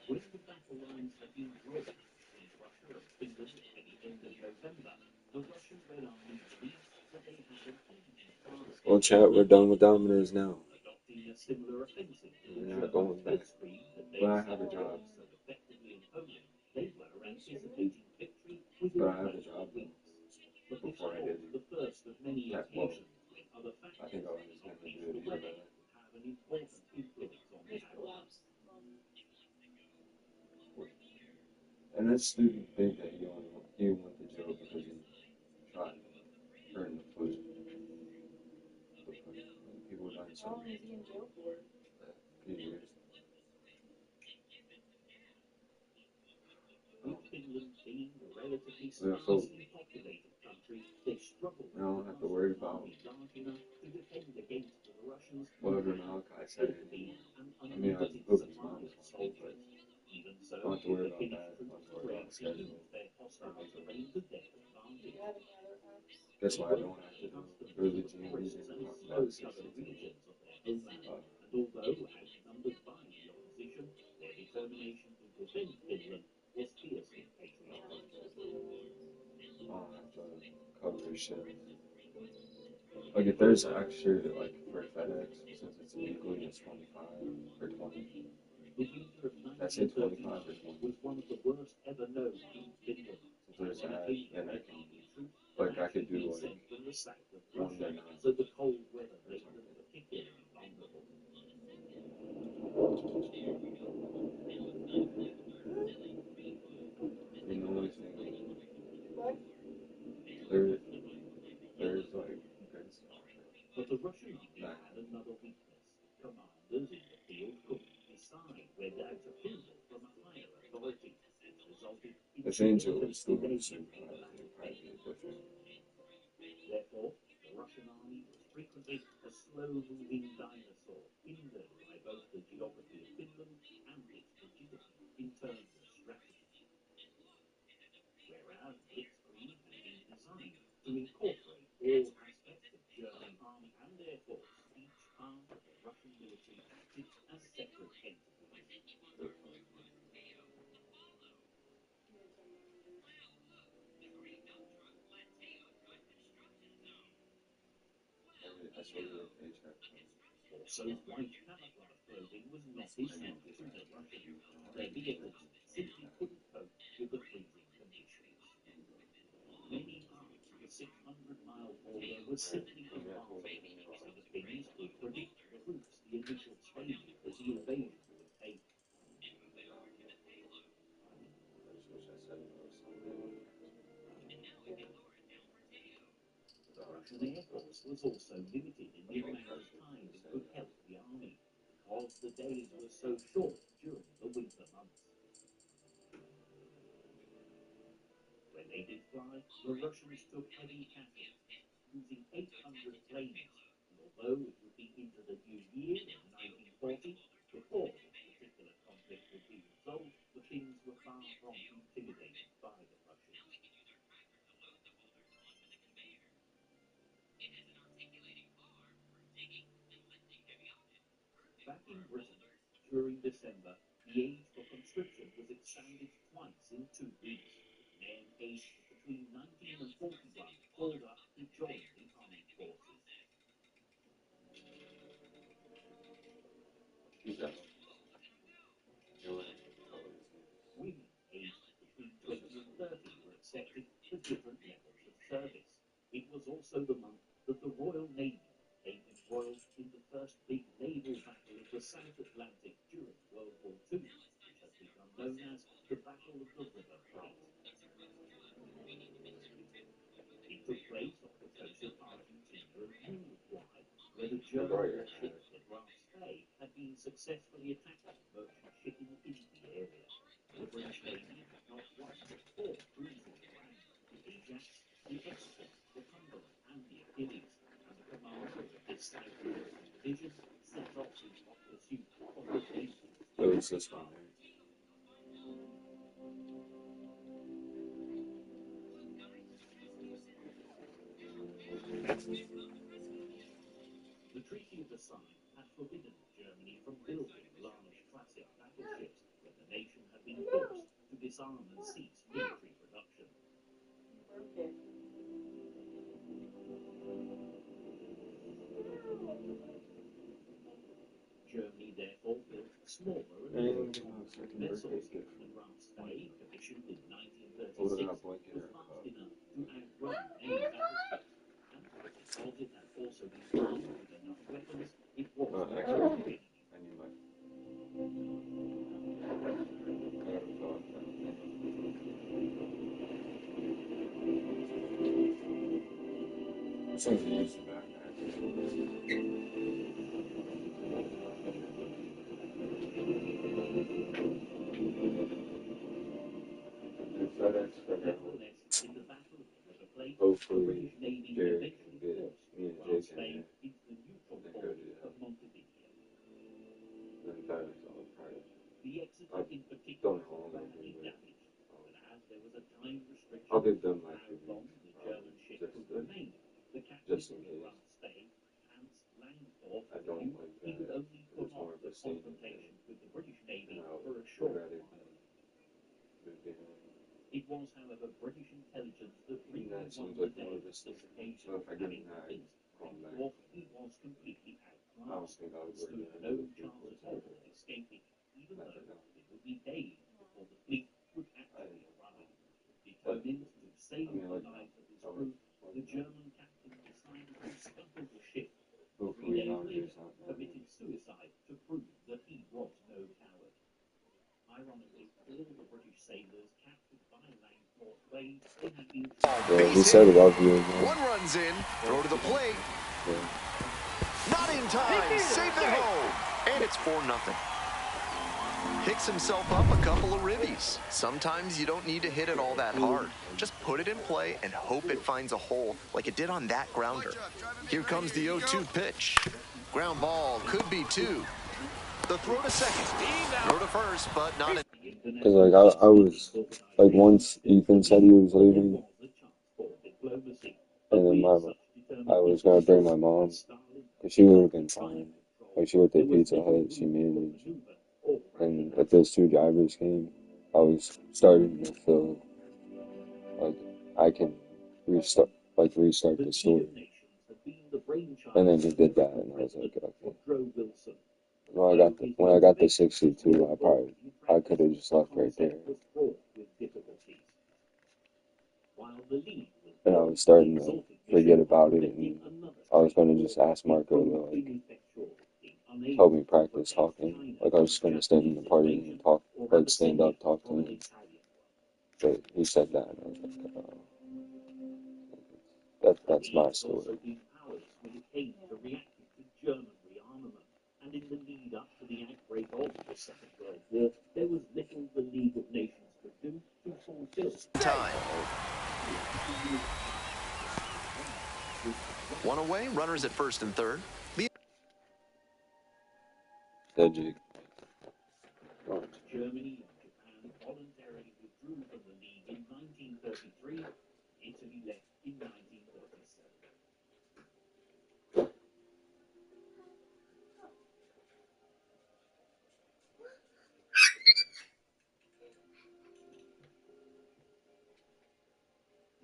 When the battle lines had been drawn between Russia and Finland by the end of November, the Russian Red Army believed that they had an easy task. Well, chat, we're done with Domino's now. Adopting a similar offensive to the We're not going back. Blitzkrieg that they But I have a job. so effectively in Poland, they were anticipating victory within But I have a job weeks. But this before I was did the first of many that. Well, occasions when other I factors, think I was not gonna least do the it weather, either way. would have an important influence on the There's Allies. collapse. And that's stupid to think that he went to jail because he shot her in the foot. People died How so long is he in jail for? a few years. With Finland being a relatively Yeah, so sparsely populated country, they struggled I don't have to worry about large enough to defend against the Russians. whatever Malachi said. I mean, I hope his mom's on it, but Even I so, don't have to worry the about Finnish that. I don't have troops to worry were about schedule. their hostile terrain to their advantage. Do you have any other apps? That's why I don't have to go to the gym and talk about 62. Regions of their homeland, and although outnumbered by the opposition, their determination to defend Finland was fiercely patriotic. I don't have to cover shit. Like if there's extra, like for FedEx, since it's weekly, it's 25 or 20. The winter of I say 25 or 20. was one of the worst ever known in Finland. If there's that, then I can, like I could do like From the south of 1 to 9. so the cold weather made them particularly vulnerable. I mean, the only thing, What? there's like good stuff. But the Russian army had another weakness. Commanders in the field couldn't decide whether to approval from a higher authority, which resulted in If Angel was still in Super High, it'd probably be different. Therefore, the Russian army was frequently a slow-moving dinosaur, hindered by both the geography of Finland and its rigidity in terms of strategy. Whereas Blitzkrieg had been designed to incorporate all aspects of German army and air force, each part of the Russian military acted as separate entities. I still get a paycheck. Also, white camouflage clothing was not issued to the Russians. Their vehicles simply couldn't cope with the freezing conditions. Many parts of the 600-mile border were simply impassable, so the Finns could predict the routes the initial stages of the invasion would take. The Russian Air Force was also limited in the amount of time it could help the army, because the days were so short during the winter months. When they did fly, the Russians took heavy casualties, losing 800 planes, and although it would be into the new year in 1940 before this particular conflict would be resolved, the Finns were far from intimidated by the Russians. Back in Britain, during December, the age for conscription was expanded twice in 2 weeks. Men aged between 19 and 41 called up to join the armed forces. Women aged between 20 and 30 were accepted for different levels of service. also the month that the Royal Navy came embroiled in the first big naval battle of the South Atlantic during World War II, which has become known as the Battle of the River Plate. It took place off the coast of Argentina and Uruguay, where the German ship at Ross Bay had been successfully attacking merchant shipping in the area. The British Navy had not one but 4 cruisers around: the Ajax, the Exeter, the Cumberland, and the Achilles, and the commander of this South American division set off in hot pursuit of the dangerous. It was this one there. The Treaty of Versailles had forbidden Germany from building large classic battleships when the nation had been forced to disarm and cease military production. Germany therefore built smaller and more compact vessels, and Ross Bay, commissioned in 1936, was fast enough to outrun any battleships, and because it had also been armed with enough weapons, it was Actually, I need my. This one's used in backpack. FedEx Nevertheless, in the Battle of the River Plate, the hopefully British Navy Jared eventually can get forced me and Ross Jake Bay in into the neutral there. port of Montevideo. Then FedEx all part. The Exeter in Don't particular know how was long badly they'll damaged, but as there was a time restriction I'll give them on like how long the German ship just could remain, the captain just in of case. Ross Bay, Hans Langthorpe, I don't knew like he that. would only It's put more off of the a scene confrontation with the British Navy and for a I'd short rather while. be It was, however, British intelligence that really that won seems the like day more on of a this scene. occasion, So if I give having him that, convinced call him back. Langthorpe he was completely I don't outclassed. think I would Stood work no there. chance at all of escaping, even though it would be days before the fleet would actually arrive. Determined to save the lives of his crew, the German captain decided to scuttle the ship. 3 Hopefully days not later, just not. committed suicide to prove that he was no coward. Ironically, all the British sailors captured by Langthorpe claimed they had been Yeah, he said it up here. One runs in, throw to the plate. Yeah. Not in time, safe at home. And it's 4-0. Picks himself up a couple of ribbies. Sometimes you don't need to hit it all that hard. Just put it in play and hope it finds a hole like it did on that grounder. Here comes the 0-2 pitch. Ground ball, could be 2. The throw to second. Throw to first, but not in. Cause like I was like once Ethan said he was leaving, and then I was gonna bring my mom, cause she would have been fine. Like she worked at Pizza Hut, she managed, and if those 2 drivers came, I was starting to feel like I can restart the story. And then he did that, and I was like, okay. When I got the 62, I could have just left right there. And I was starting to forget about it, and I was going to just ask Marco to like help me practice talking. Like I was just going to stand in the party and talk, like stand up, talk to him. But he said that, and I was like, that's my story. And in the lead up to the outbreak of the Second World War, there was little the League of Nations could do to fulfill Time. One away, runners at first and third. Jake. Germany and Japan voluntarily withdrew from the League in 1933. Italy left in 1937.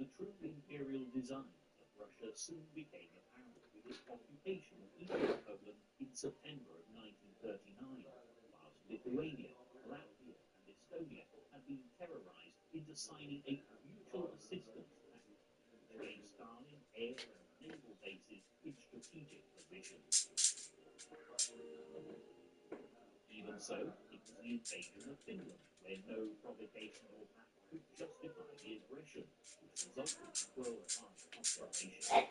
The true imperial designs of Russia soon became apparent with its occupation of Eastern Poland in September of 1939, whilst Lithuania, Latvia, and Estonia had been terrorized into signing a mutual assistance pact, which gave Stalin air and naval bases in strategic positions. Even so, it was the invasion of Finland, where no provocation or act could justify the aggression, which resulted in worldwide condemnation.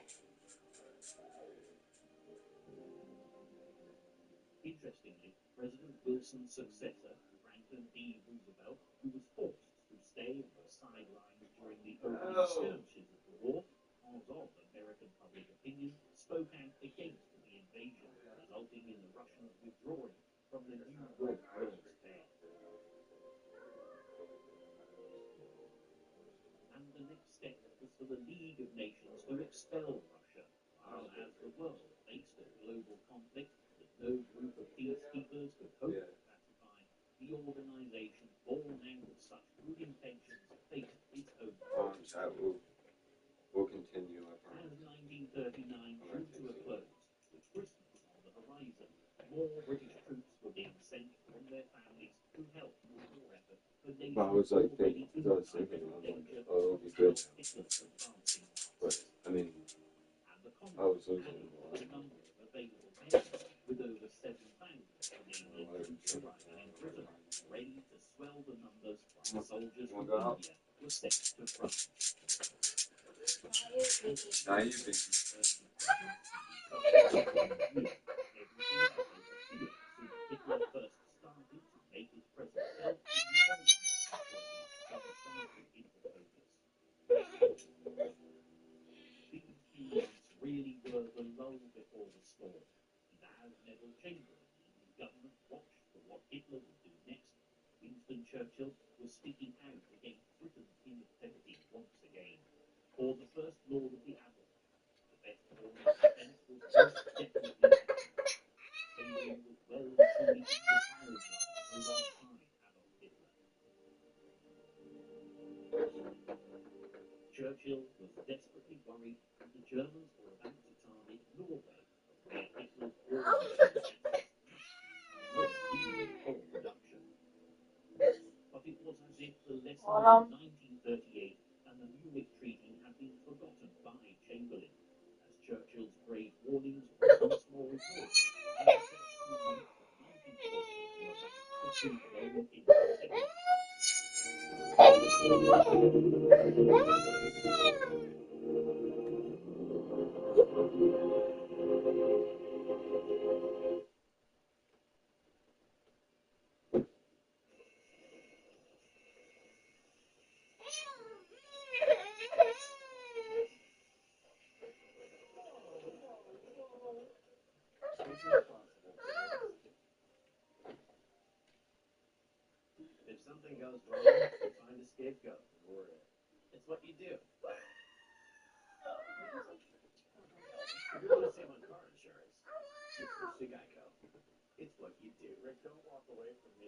Interestingly, President Wilson's successor, Franklin D. Roosevelt, who was forced to stay on the sidelines during the opening skirmishes of the war because of American public opinion, spoke out against the invasion, resulting in the Russians withdrawing from the New York World's Fair. And the next step was for the League of Nations to expel Russia, while as the world faced a global conflict that no group of peacekeepers could hope to pacify, the organization born out of such good intentions faced its own Chat will continue. As 1939 drew to a close, with Christmas on the horizon, more British troops were being sent from their families to help in the war effort for nations But I was like already thinking, in I was thinking, I was like, oh, it'll be good. Hitler's advancing But I mean, and the I was Congress losing added a to the lot. number of available men, with over 7,000 Canadian troops arriving in Britain, ready to swell the numbers while soldiers from India were sent to France. Naive. Hitler first started to make his presence felt in the early 1920s, interlopers. These few months really were the lull before the storm, and as Neville Chamberlain and his government watched for what Hitler would do next, Winston Churchill was speaking out against Britain's inactivity once again. For the First Lord of the Admiralty, the best form of defense was most definitely action. Chamberlain was well and truly in the firing line alongside Adolf Hitler. Churchill was desperately worried that the Germans were about to target Norway, where Hitler's war machine axis must be for production. But it was as if the lessons of 1938 and the Munich Treaty had been forgotten by Chamberlain, as Churchill's brave warnings were once more ignored, and the first 2 months of 1940 were about to see them in the If something goes wrong, you find a scapegoat, and we're in. It's what you do. If you want to save on car insurance, switch to Geico. It's what you do. Rick, don't walk away from me.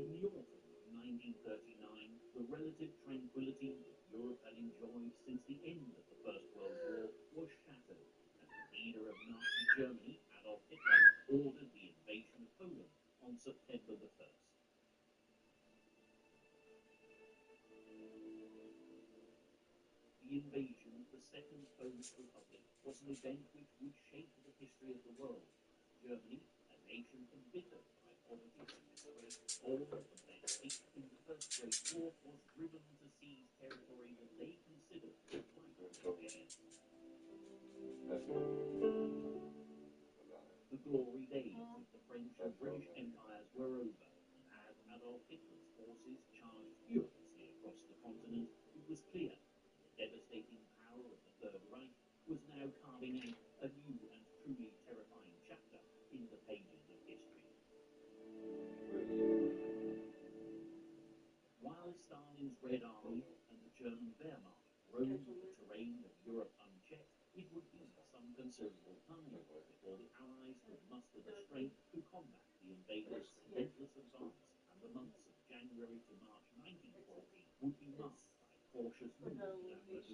In the autumn of 1939, the relative tranquility that Europe had enjoyed since the end of the First World War was shattered, as the leader of Nazi Germany, Adolf Hitler, ordered the invasion of Poland on September the 1st. The invasion of the Second Polish Republic was an event which would shape the history of the world. Germany, a nation embittered by poverty and disgrace, born of their defeat in the First Great War, was driven to seize territory that they considered rightfully theirs. The glory days of the French and British Empire road the terrain of Europe unchecked, it would be some considerable time before the Allies would muster the strength to combat the invaders' relentless advance, and the months of January to March 1940 would be marked by cautious moves and maneuvers.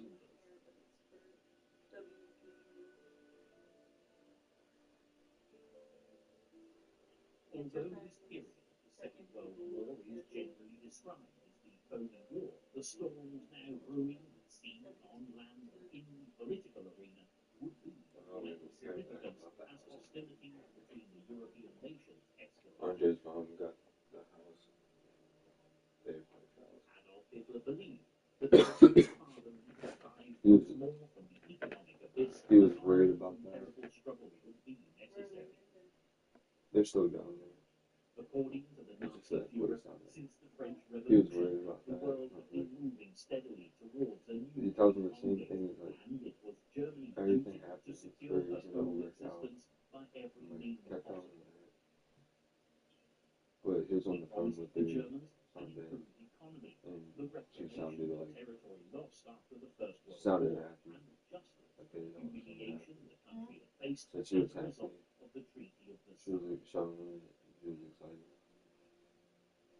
Although this period of the Second World War is generally described as the Phony War, the storms now brewing at sea, on land, and in the political arena would be of vital significance as hostilities between the European nations escalated. Andre's mom got the house. Adolf Hitler believed that the German father emphasized once more from the economic abyss He was worried about that. terrible struggle would be necessary. They're still down there. According to the Nazi Führer, since the French He was Revolution, worried about the that. world had been moving steadily towards a new He tells me the same thing. He's like, and it was Germany's everything duty to happens secure for her you to own work out. existence by every I'm means like, kept on possible. that. But he was on the phone with The her Germans had Sunday, improved the economy. and The she restoration sounded of like, territory lost after the First World sounded War, happy. and justice, Like they don't humiliation the country had faced So as she a was happy. result of the Treaty of She was Versailles. like, showing me, she was excited.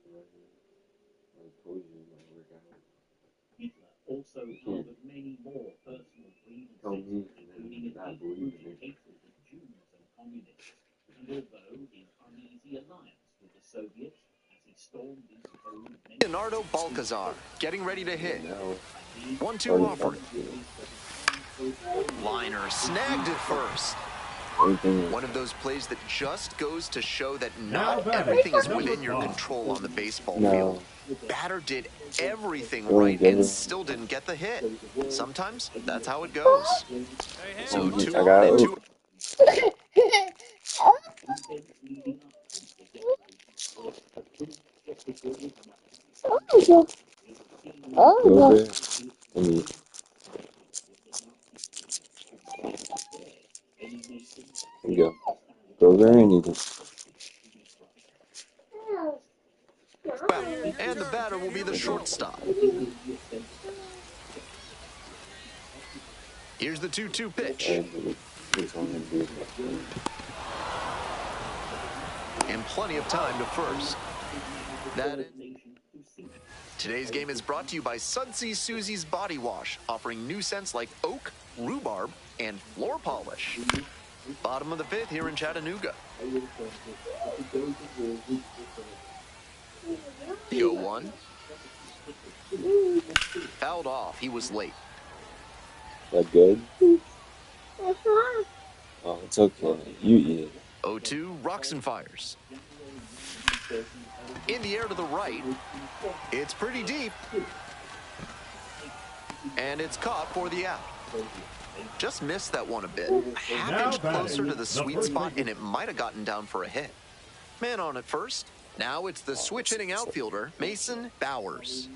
Right here. I told you, my workout. Hitler also harbored many more personal Tell grievances, me, including a not deep-rooted believing it. hatred of Jews and communists. And although his uneasy alliance with the Soviets, as he stormed into Poland, Leonardo Balcazar getting ready to hit. Now, 1-2 started offer. Liner snagged it first. everything One of those plays that just goes to show that Now not batting, everything is number within your 5. control on the baseball No. field. Batter did everything Really right good. and still didn't get the hit. Sometimes that's how it goes. Hey, hey, So watch 2 I out. on got and it. 2. Go there. And eat. There you go. Go there and eat it. Out. And the batter will be the shortstop. Here's the 2-2 pitch. And he's only gonna do it. And plenty of time to first. Today's game is brought to you by Sudsy Susie's Body Wash, offering new scents like oak, rhubarb, and floor polish. Bottom of the 5th here in Chattanooga. The 0-1. Fouled off. He was late. That good? Oh, it's okay. You eat it. 0-2. Rocks and fires. In the air to the right. It's pretty deep. And it's caught for the out. Just missed that one a bit. A half-inch closer to the sweet spot, and it might have gotten down for a hit. Man on at first. Now it's the switch-hitting outfielder, Mason Bowers.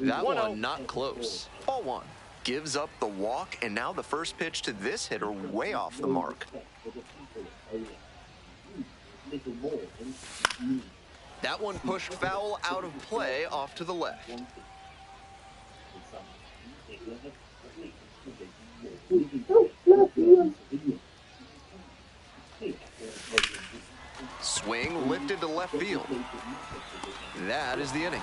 That one not close. Ball 1. Gives up the walk, and now the first pitch to this hitter way off the mark. That one pushed foul out of play off to the left. Swing lifted to left field. That is the inning.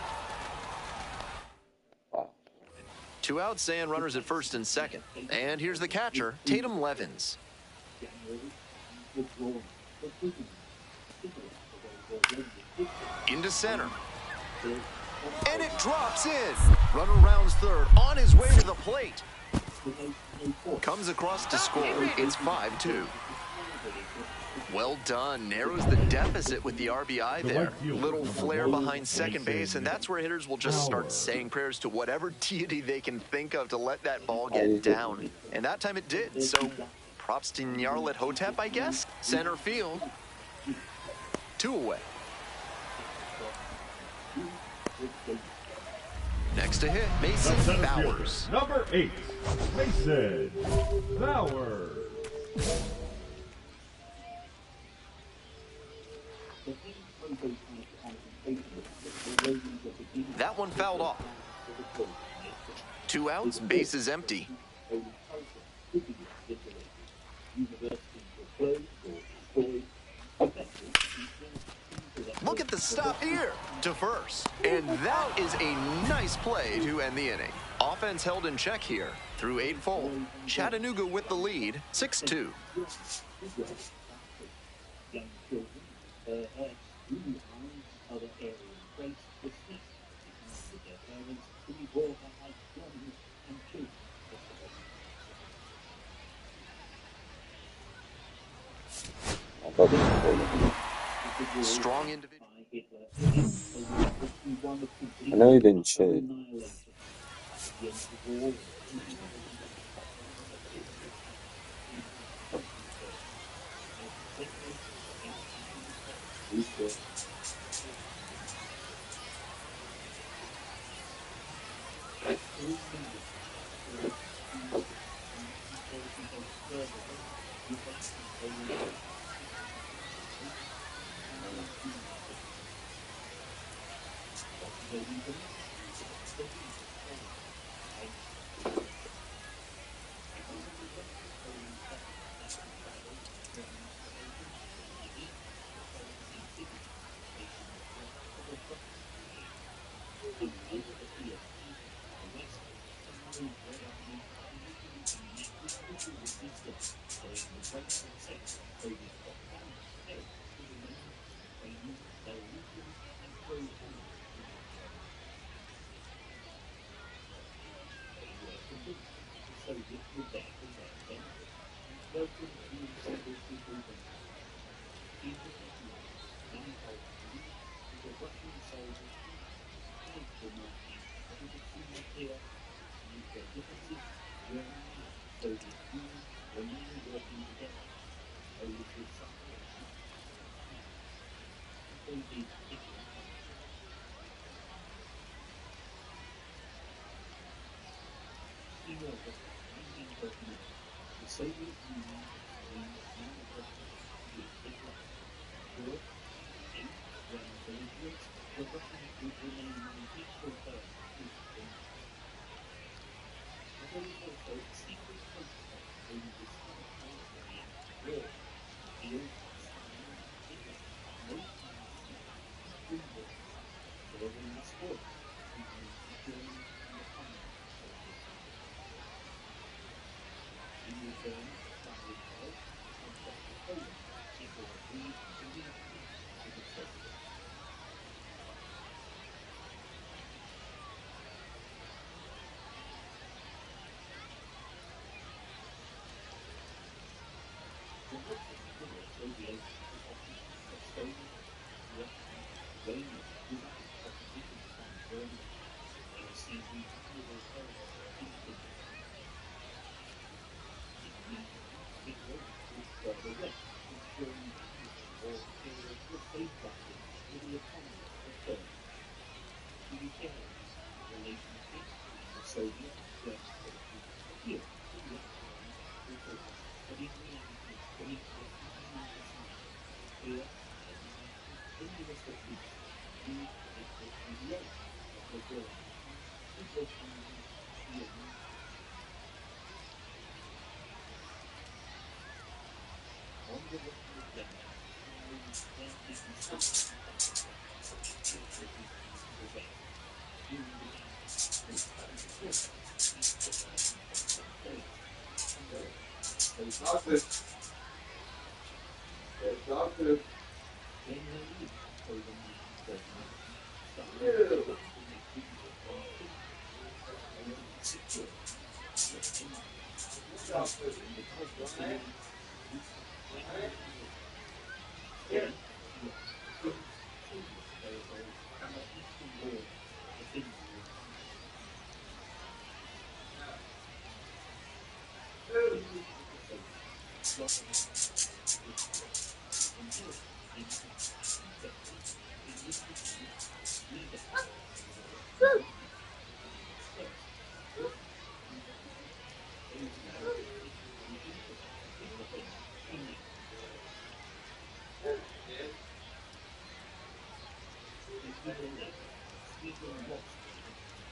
2 outs and runners at first and second. And here's the catcher, Tatum Levins. Into center. And it drops in. Runner rounds third, on his way to the plate. Comes across to score. It's 5-2. Well done. Narrows the deficit with the RBI there. Little flare behind second base, and that's where hitters will just start saying prayers to whatever deity they can think of to let that ball get down. And that time it did, so props to Nyarlathotep Hotep, I guess. Center field. 2 away. Next to hit, Mason Bowers. Number 8, Mason Bowers. That one fouled off. 2 outs, base is empty. Look at the stop here to first. And that is a nice play to end the inning. Offense held in check here through 8 full. Chattanooga with the lead, 6-2. Young children, perhaps blue eyes, other areas traits, the sweet behind with their parents, to be brought up as brothers and children of the I thought this was cool. Strong individual. I know he didn't shade.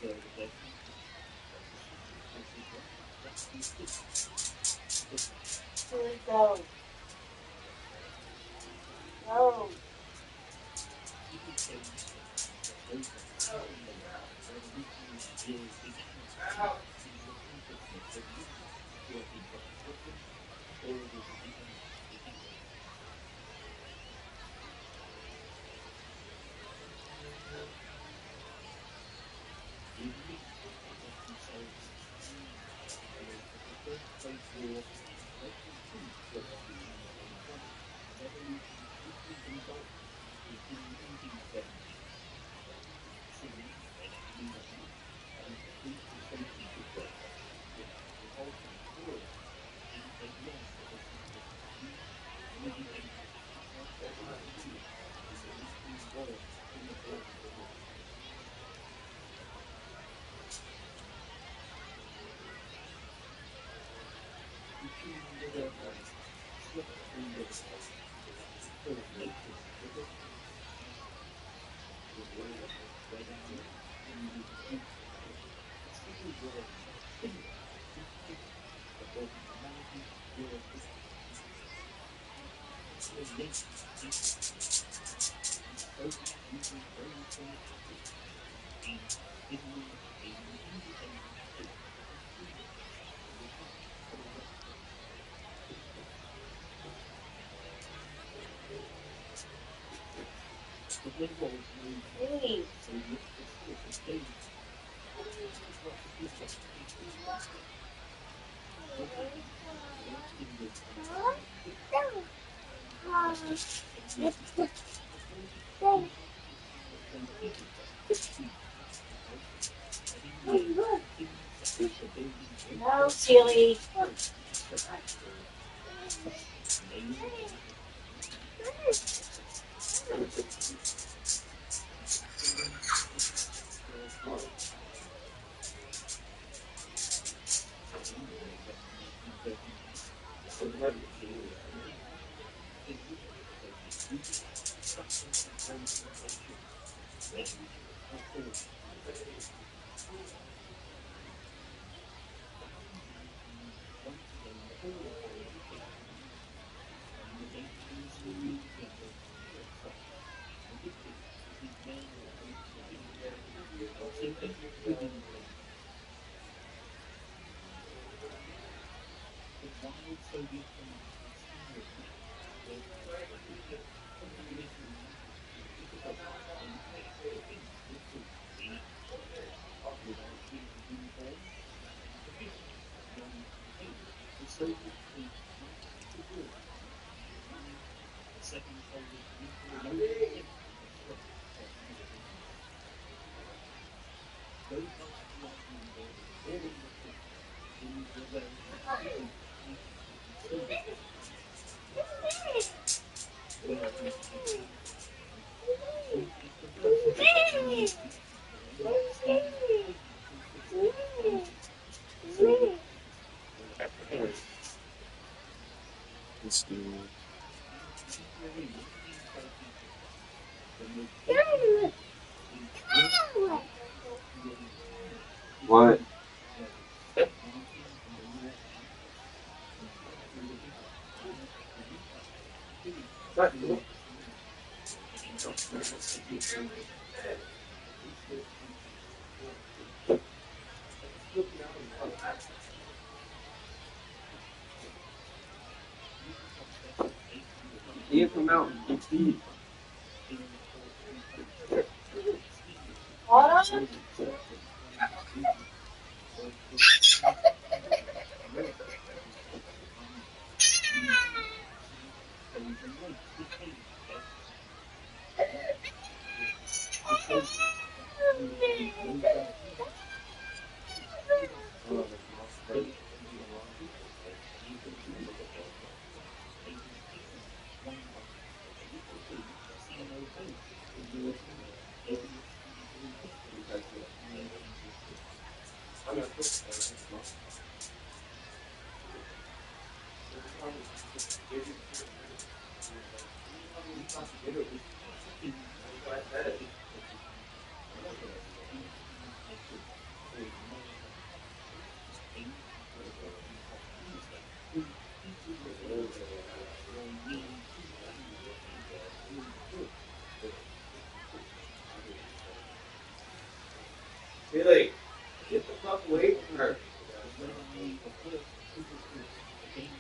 Here we go. Go. Hey. No, silly. Let's do what? Eat from out. Autumn? Billy, get the fuck away from her.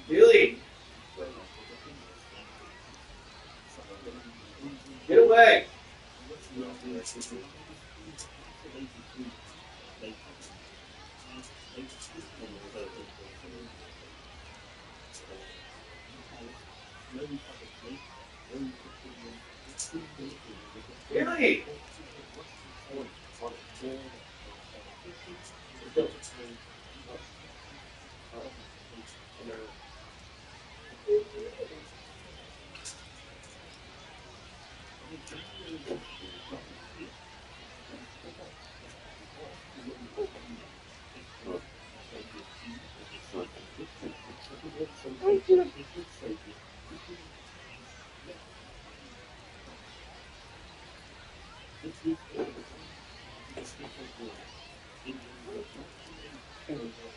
Billy, get away. Billy.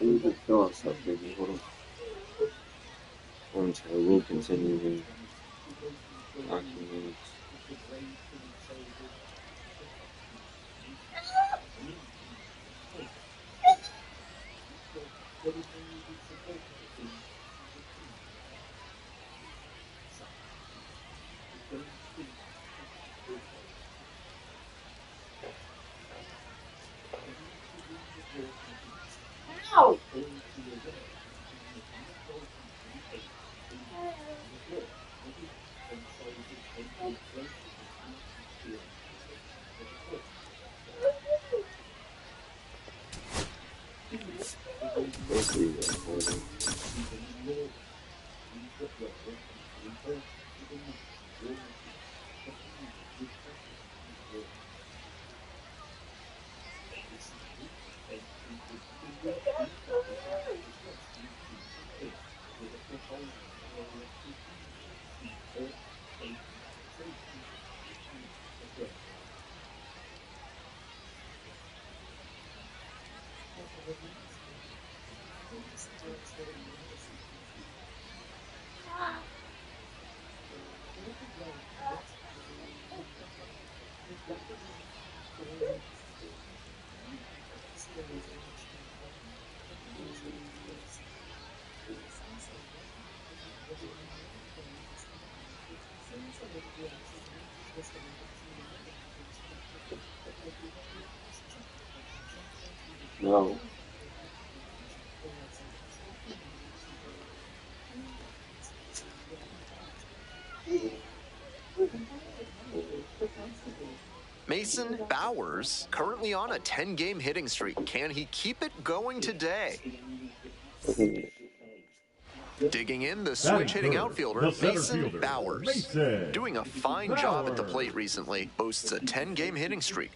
We could kill ourselves, maybe. Hold on. I'm sorry, we'll continue in documents. Ow! Let's see that. Hold on. No. Mason Bowers currently on a 10-game hitting streak. Can he keep it going today? Digging in, the switch-hitting outfielder, the center Mason fielder, Bowers. Mason Doing a fine job at the Bowers. plate recently. Boasts a 10-game hitting streak.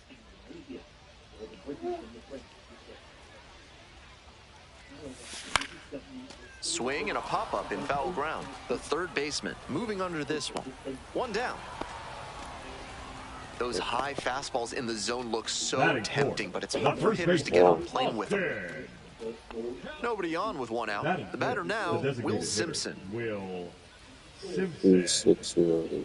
Swing and a pop-up in foul ground. The third baseman moving under this one. One down. Those high fastballs in the zone look so Batting tempting, fourth, but it's the hard for first hitters to baseman, get on plane with them. Austin. Nobody on with one out. Batting The batter fifth, now, the designated Will hitter, Simpson. Will He's Simpson. 6-0.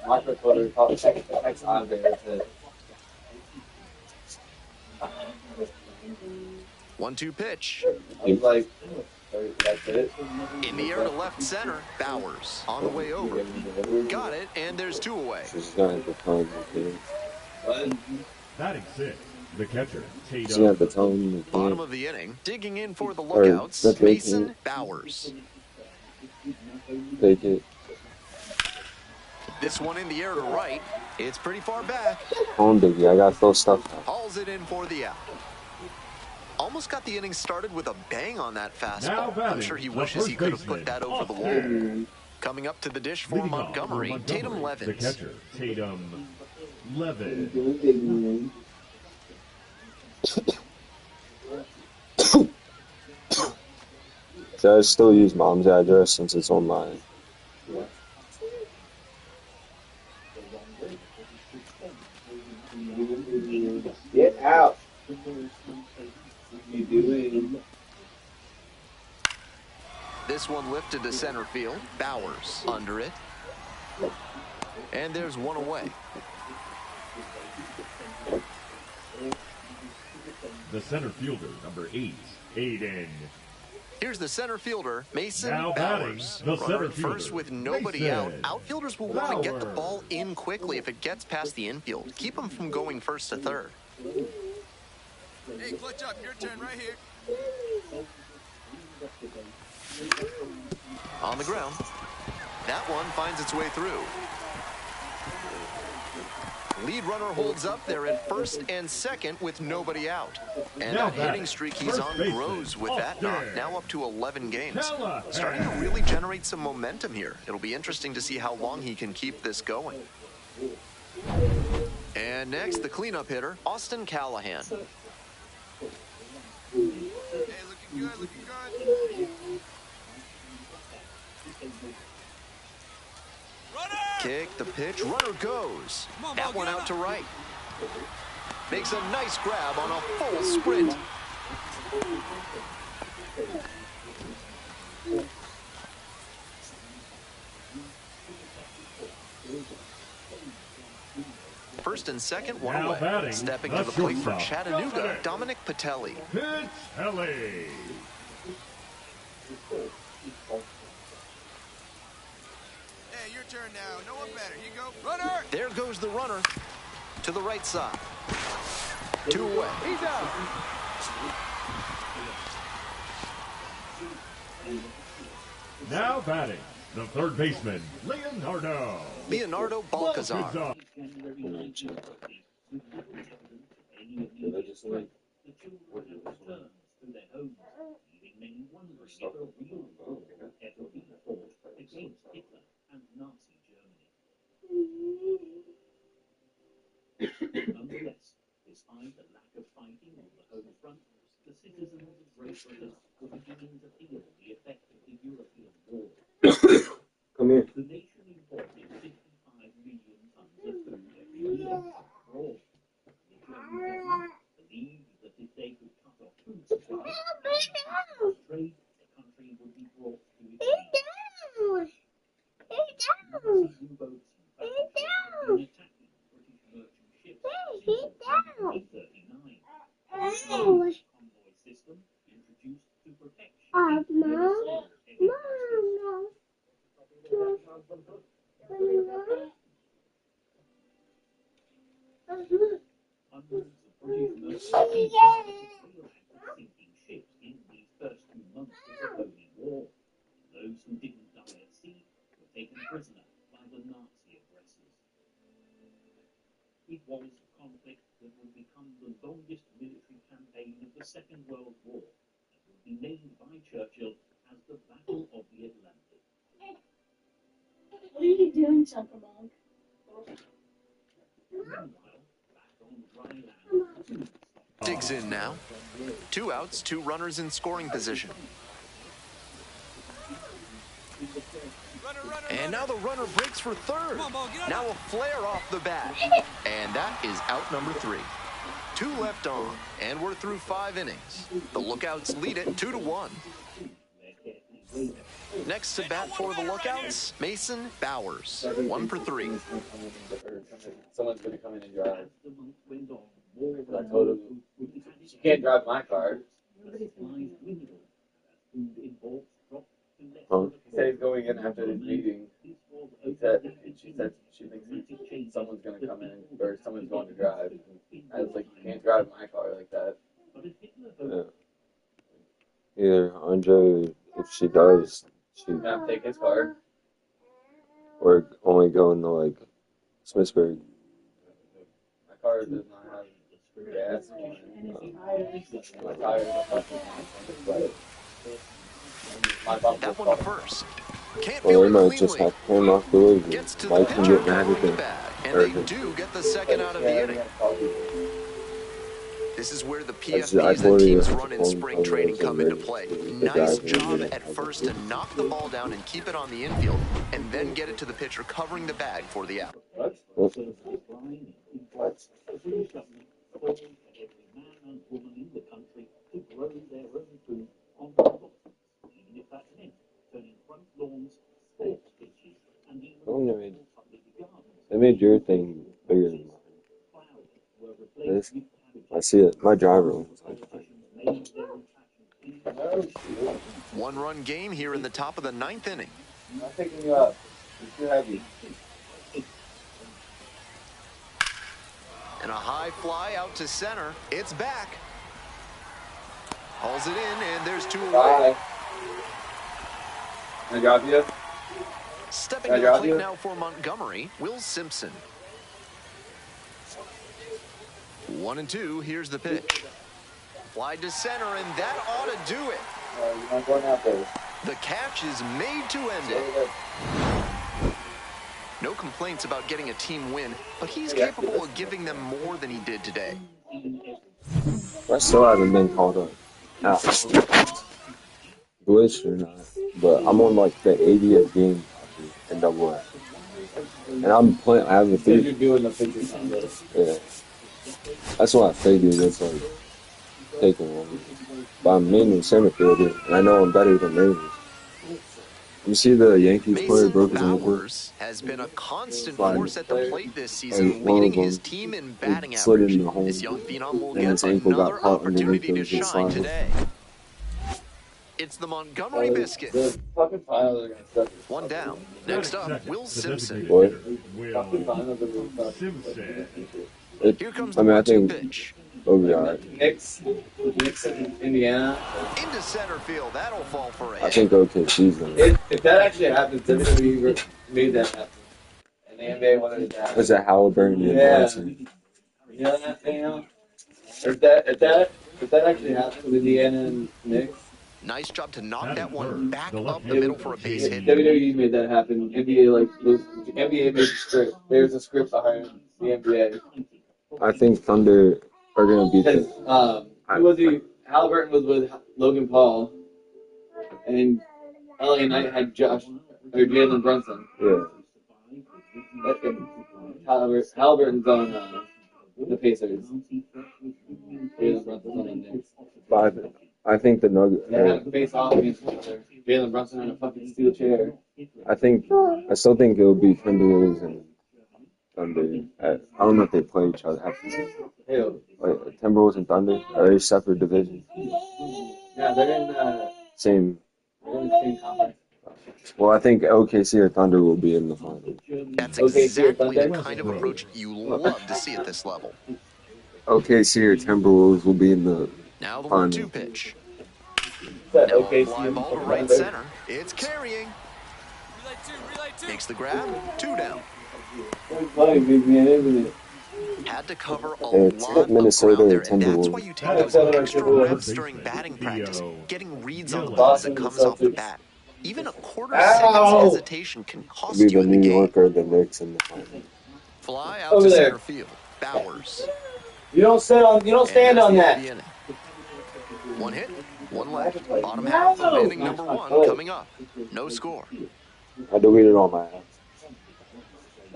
Microphone called text on there to 1-2 pitch. I'm like, that's it. In the air to left center, Bowers on the way over. Got it, and there's two away. She's gonna have the tone again. What? Batting sixth, the catcher, She's gonna have Tatum. the tone Bottom again. of the inning, digging in for the Or lookouts, the big Mason hit. Bowers. Take it. This one in the air to right. It's pretty far back. Home Diggy, I gotta throw stuff out. Hauls it in for the out. Almost got the inning started with a bang on that Now fastball. batting, I'm sure he the wishes he first could have baseman, put that over the wall. Austin. Coming up to the dish for Leading off for Montgomery, Tatum the Levins. catcher, Tatum Levins. Should I still use mom's address since it's online? Get out. What are you doing? This one lifted to center field. Bowers under it. And there's one away. The center fielder, number 8, Aiden. Here's the center fielder, Mason Now Bowers. batting, the Runner center at first fielder, with nobody Mason out. Outfielders will want to get the Bowers. ball in quickly if it gets past the infield. Keep them from going first to third. Hey, clutch up. Your turn right here. On the ground. That one finds its way through. Lead runner holds up there at first and second with nobody out. And Now that hitting batting, streak he's first on baseman, grows with that knock. Austin. Now up to 11 games. Callahan. Starting to really generate some momentum here. It'll be interesting to see how long he can keep this going. And next, the cleanup hitter, Austin Callahan. Hey, looking good, looking good. Runner! Kick the pitch, runner goes. Come on, That ball, one get out up. to right. Makes a nice grab on a full sprint. First and second, one Now away. batting, Stepping the to the plate for shortstop. Chattanooga, Dominic Patelli. Pitelli. Hey, your turn now. No one better. You go. Runner! There goes the runner to the right side. 2 away. He's out. Now batting, the third baseman, Leonardo. Leonardo Balcazar. Balcazar. Did I just like The children have returned to their homes, leaving many wondering if a real war ever be fought against Hitler and Nazi Germany. Nonetheless, despite the lack of fighting on the home front, the citizens of Great Britain were beginning to feel the effect of the European war. come here? The nation imported 55 million tons of food every year abroad. The German government believed that if they could cut off food supply and trade, the country would be brought to its knees. Nazi U-boats and battleships had been attacking British merchant ships since 1939. The convoy system introduced to protect shipping with a small heavy basket. Hundreds of British merchant ships sinking ships in these first 2 months of the Holy War. Those who didn't die at sea were taken prisoner by the Nazi aggressors. It was a conflict that would become the longest military campaign of the Second World War and would be named by Churchill as the Battle of the Atlantic. What are you doing, Chunkamog? Meanwhile, back on dry land, Digs in now. 2 outs, 2 runners in scoring position. Runner, runner, And now the runner breaks for third. Come on, ball, get on Now up. a flare off the bat. And that is out number 3. 2 left on, and we're through 5 innings. The Lookouts lead it 2-1. Next to bat for the Lookouts, Mason Bowers. 1 for 3. Someone's gonna come in and drive. as the month went on, more I told him she can't drive my car. supplies dwindled as food imports dropped to less Huh? than He said he's going in after this meeting. This was He said, she said she thinks someone's gonna come in or someone's going to drive. I was like, you can't drive my car like that. But if Hitler Yeah. Either Andre, if she does, she not take his car, or only go into like Smithsburg. My car does not have gas. My tires are fucking but my bumper. That one to first. Can't Well, feel they it might just cleanly. have to turn off the league. Gets to the Lights and pitcher getting covering the everything. bag. And they do get the second out of the inning. This is where the PFPs and teams run in spring training come into play. Nice job at first to knock the ball down and keep it on the infield, and then get it to the pitcher covering the bag for the out. What? every man and woman in the country to grow their own food on compost, even if that meant They made your thing bigger than mine. This, I see it. My driver looks like One-run game here in the top of the 9th inning. I'm not picking you up. You're too heavy. And a high fly out to center. It's back. Hauls it in, and there's 2 away. Bye. Can I drop you? Stepping to the plate now for Montgomery, Will Simpson. 1-2, here's the pitch. Fly to center, and that ought to do it. You're not going out there. The catch is made to end it. No complaints about getting a team win, but he's capable of giving them more than he did today. I still haven't been called up. Glitched or not, but I'm on like the 80th game in AA. And I'm playing, I have a 3. You're doing the picture contest. Yeah. That's what I figured. It's like taking long. But I'm mainly center fielder, and I know I'm better than Ravens. You see the Yankees player broke his ankle? Has been a constant force at the plate this season, leading his team in batting average. This young phenom will get another opportunity to shine today. It's the Montgomery Biscuit. The fucking finals are gonna suck. 1 down. Next up, Will Simpson. What? Here comes the 1-2 pitch. It'll be alright. Knicks in Indiana. Into center field. That'll fall for a I hit. think OKC's gonna. If that actually happens, WWE made that happen. And the NBA wanted it to happen. Is that Halliburton and Yeah. Johnson? You know that thing, huh? If that actually happens with Indiana and Knicks, Nice job to knock that one back up the middle for a base hit. WWE made that happen. NBA made the script. There's a script behind the NBA. I think Thunder are gonna beat Because them. who was he? Halliburton was with Logan Paul, and LA Knight had Jalen Brunson. Yeah. Halliburton's on the Pacers. Jalen Brunson's on the Knicks. But I think the Nuggets. They had to face off against each other. Jalen Brunson had a fucking steel chair. I still think it'll be Timberwolves and Thunder. I don't know if they play each other. Ew. Like Timberwolves and Thunder are they separate divisions? Yeah, they're in the Same. same conference. Well, I think OKC or Thunder will be in the final. That's Okay, exactly the Thunder. kind of approach you love to see at this level. OKC or Timberwolves will be in the Now the final. 1-2 pitch. That Now a OKC fly ball to right center. It's carrying. Makes the grab. 2 down. funny, big man, isn't it? Had to cover a It's lot Minnesota of ground there, or and that's Timberwolves. why you take those extra reps during batting practice, getting reads on the ball as it comes off the bat. Even a quarter second's hesitation can cost Be you the in the New game. Yorker, the Knicks in the final. Fly out Over to there. center field. Bowers. You don't stand on that. One hit, one left. Bottom half of inning number 1 coming up. No score. I deleted all my apps.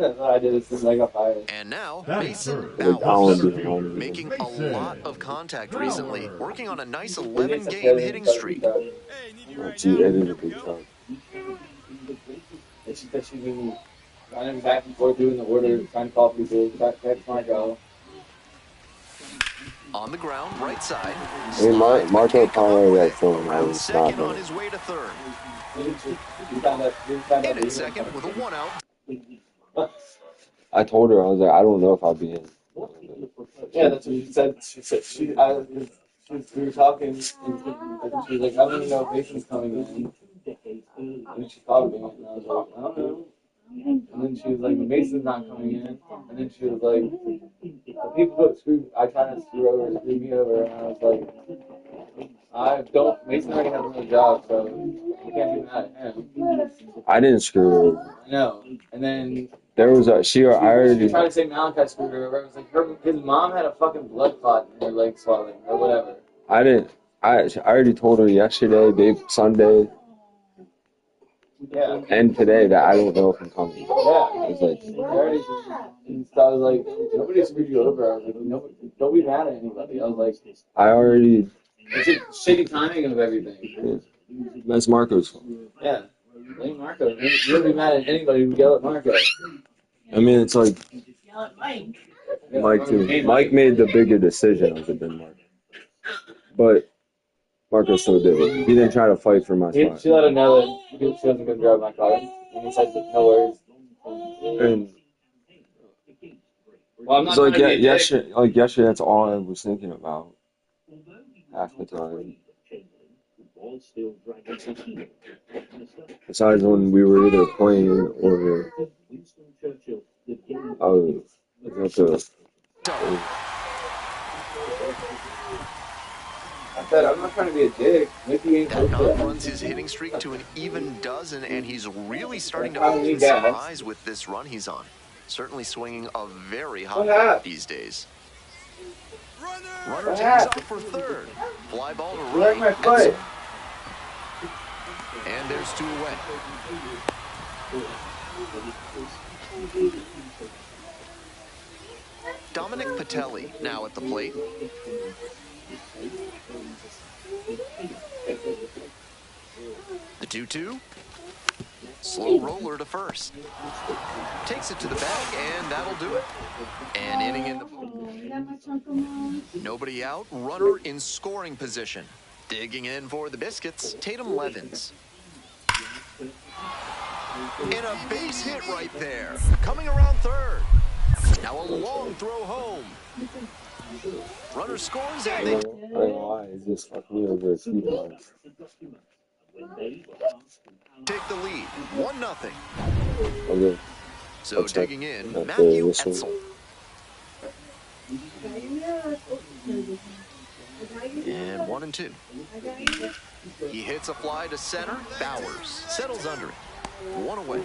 I did it since I got fired. And now, That Mason third. Like Colin Bowers. being on Making a lot of contact recently, working on a nice 11-game hitting streak. She edited a big truck. She's been running back and forth doing the order, trying to call people. That's my girl. On the ground, right side. I mean, Marco Polo that film, I Around was second stopping on it. his way to third. You found out In at second with a 1 out. I told her, I was like, I don't know if I'll be in. Yeah, that's what she said. We were talking, and I think she was like, I don't even know if Mason's coming in. And she called me, and I was like, I don't know. And then she was like, Mason's not coming in. And then she was like, the people that I try to screw me over, and I was like, Mason already has another job, so you can't be mad at him. I didn't screw her over. I know. And then There was a, I she already, tried to say Malachi screwed her over. It was like, his mom had a fucking blood clot in her leg swelling, or whatever. I already told her yesterday, Sunday, Yeah. and today that I don't know if I'm coming. Yeah. I was like, And so I was like, nobody screwed you over. I was like, don't be mad at anybody. I was like, I already, it's just shitty timing of everything. that's Marco's fault. Yeah. Blame Marco. You'll be mad at anybody who yell at Marco. I mean, it's like Yell at Mike. Mike too. Mike made the bigger decision of it than Marco. But Marco still did it. He didn't try to fight for my spot. She let him know that she wasn't going to drive my car. And he said, no worries. And Well, I'm not it's like trying to be a dick. yesterday, that's all I was thinking about half the time. Besides when we were either playing or I was at the. I said, I'm not trying to be a dick. Mickey ain't That knock okay. runs his hitting streak to an even dozen, and he's really starting to open some eyes with this run he's on. Certainly swinging a very hot bat these days. Runner takes off for third. Fly ball to right. My foot. And there's 2 away. Dominic Patelli now at the plate. The 2-2. Slow roller to first. Takes it to the bag, and that'll do it. An inning in the... Nobody out. Runner in scoring position. Digging in for the biscuits, Tatum Levins. And a base hit right there. Coming around third. Now a long throw home. Runner scores, and they... I don't know why. It just fucked me over a few times. Take the lead, 1-0. Okay. So digging in, Matthew Etzel. And 1-2. He hits a fly to center. Bowers settles under it. 1 away.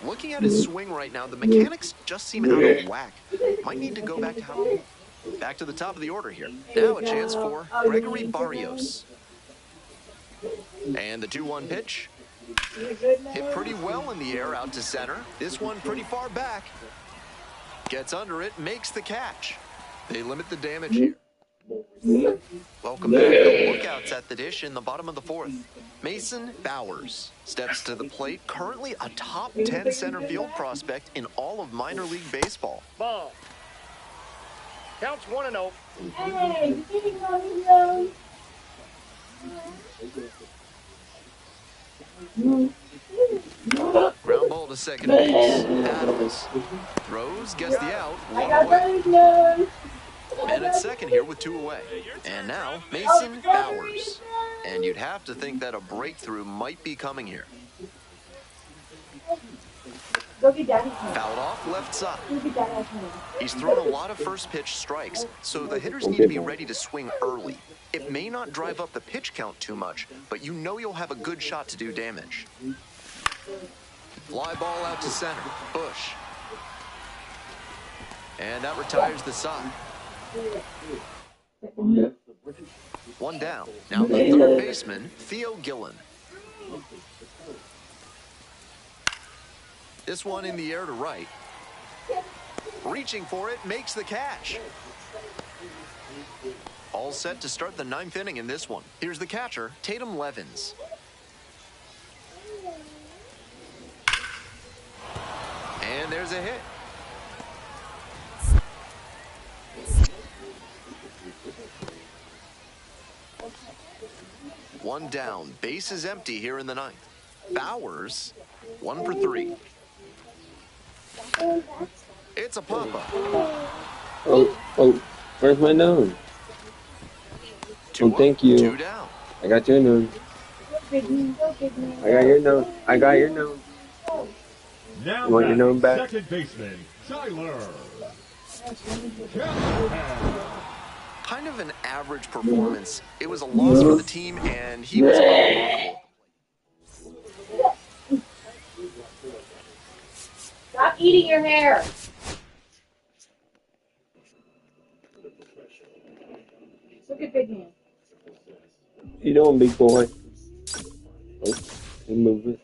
Looking at his swing right now, the mechanics just seem out of whack. Might need to go back to the top of the order here. Now a chance for Gregory Barrios. And the 2-1 pitch. Hit pretty well in the air out to center. This one pretty far back. Gets under it, makes the catch. They limit the damage here. Welcome back. The lookouts at the dish in the bottom of the 4th. Mason Bowers steps to the plate, currently a top 10 center field prospect in all of minor league baseball. Ball. Counts 1-0. Hey, you didn't know. Ground ball to second base. Battles. Throws, gets the out. 1 away. And at second here with 2 away. And now, Mason Bowers. And you'd have to think that a breakthrough might be coming here. Fouled off left side. He's thrown a lot of first pitch strikes, so the hitters need to be ready to swing early. It may not drive up the pitch count too much, but you know you'll have a good shot to do damage. Fly ball out to center. Bush. And that retires the side. 1 down. Now the third baseman, Theo Gillen. This one in the air to right. Reaching for it, makes the catch. All set to start the 9th inning in this one. Here's the catcher, Tatum Levins. And there's a hit. One down. Base is empty here in the 9th. Bowers, 1 for 3. It's a pop-up. Oh, where's my nose? Oh, thank you. 2 down. I got your nose. I got your nose. I got your nose. Now You want your nose back? second baseman, Tyler. Kind of an average performance. It was a loss for the team, and he was unbelievable. Stop eating your hair. Look at Big Man. You doing, big boy? Oh, he moving.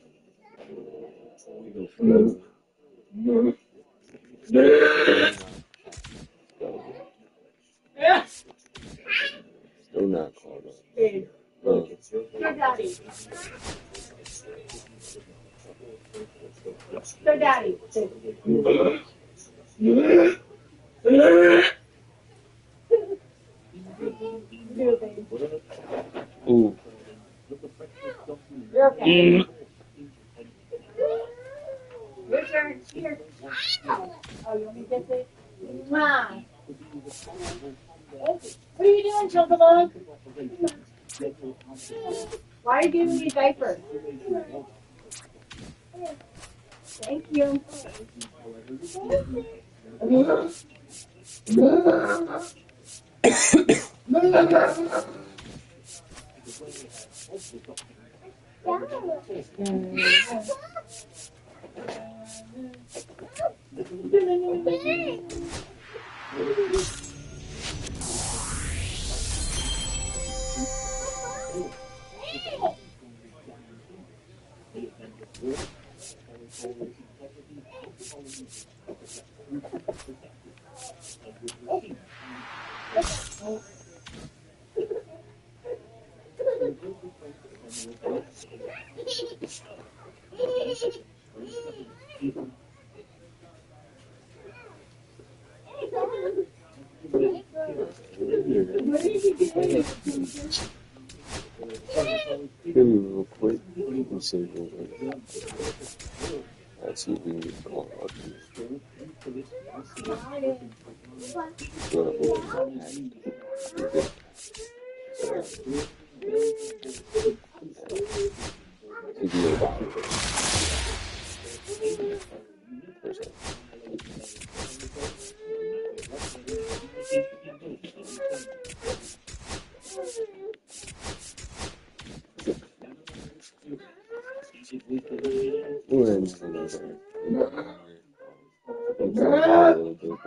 Yeah. Still not caught up. Your daddy. Your daddy. Ooh. You're okay. Your turn. Here. Oh, you want me to get this? Mwah. What are you doing, Chocobug? Why are you giving me diapers? Thank you. Maybe real quick, you say real quick. Let's see if we can get going up here. Go to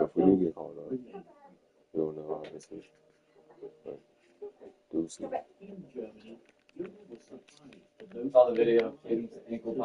If we do get called up, you'll know obviously. But do see. Saw the video. Ankle pop.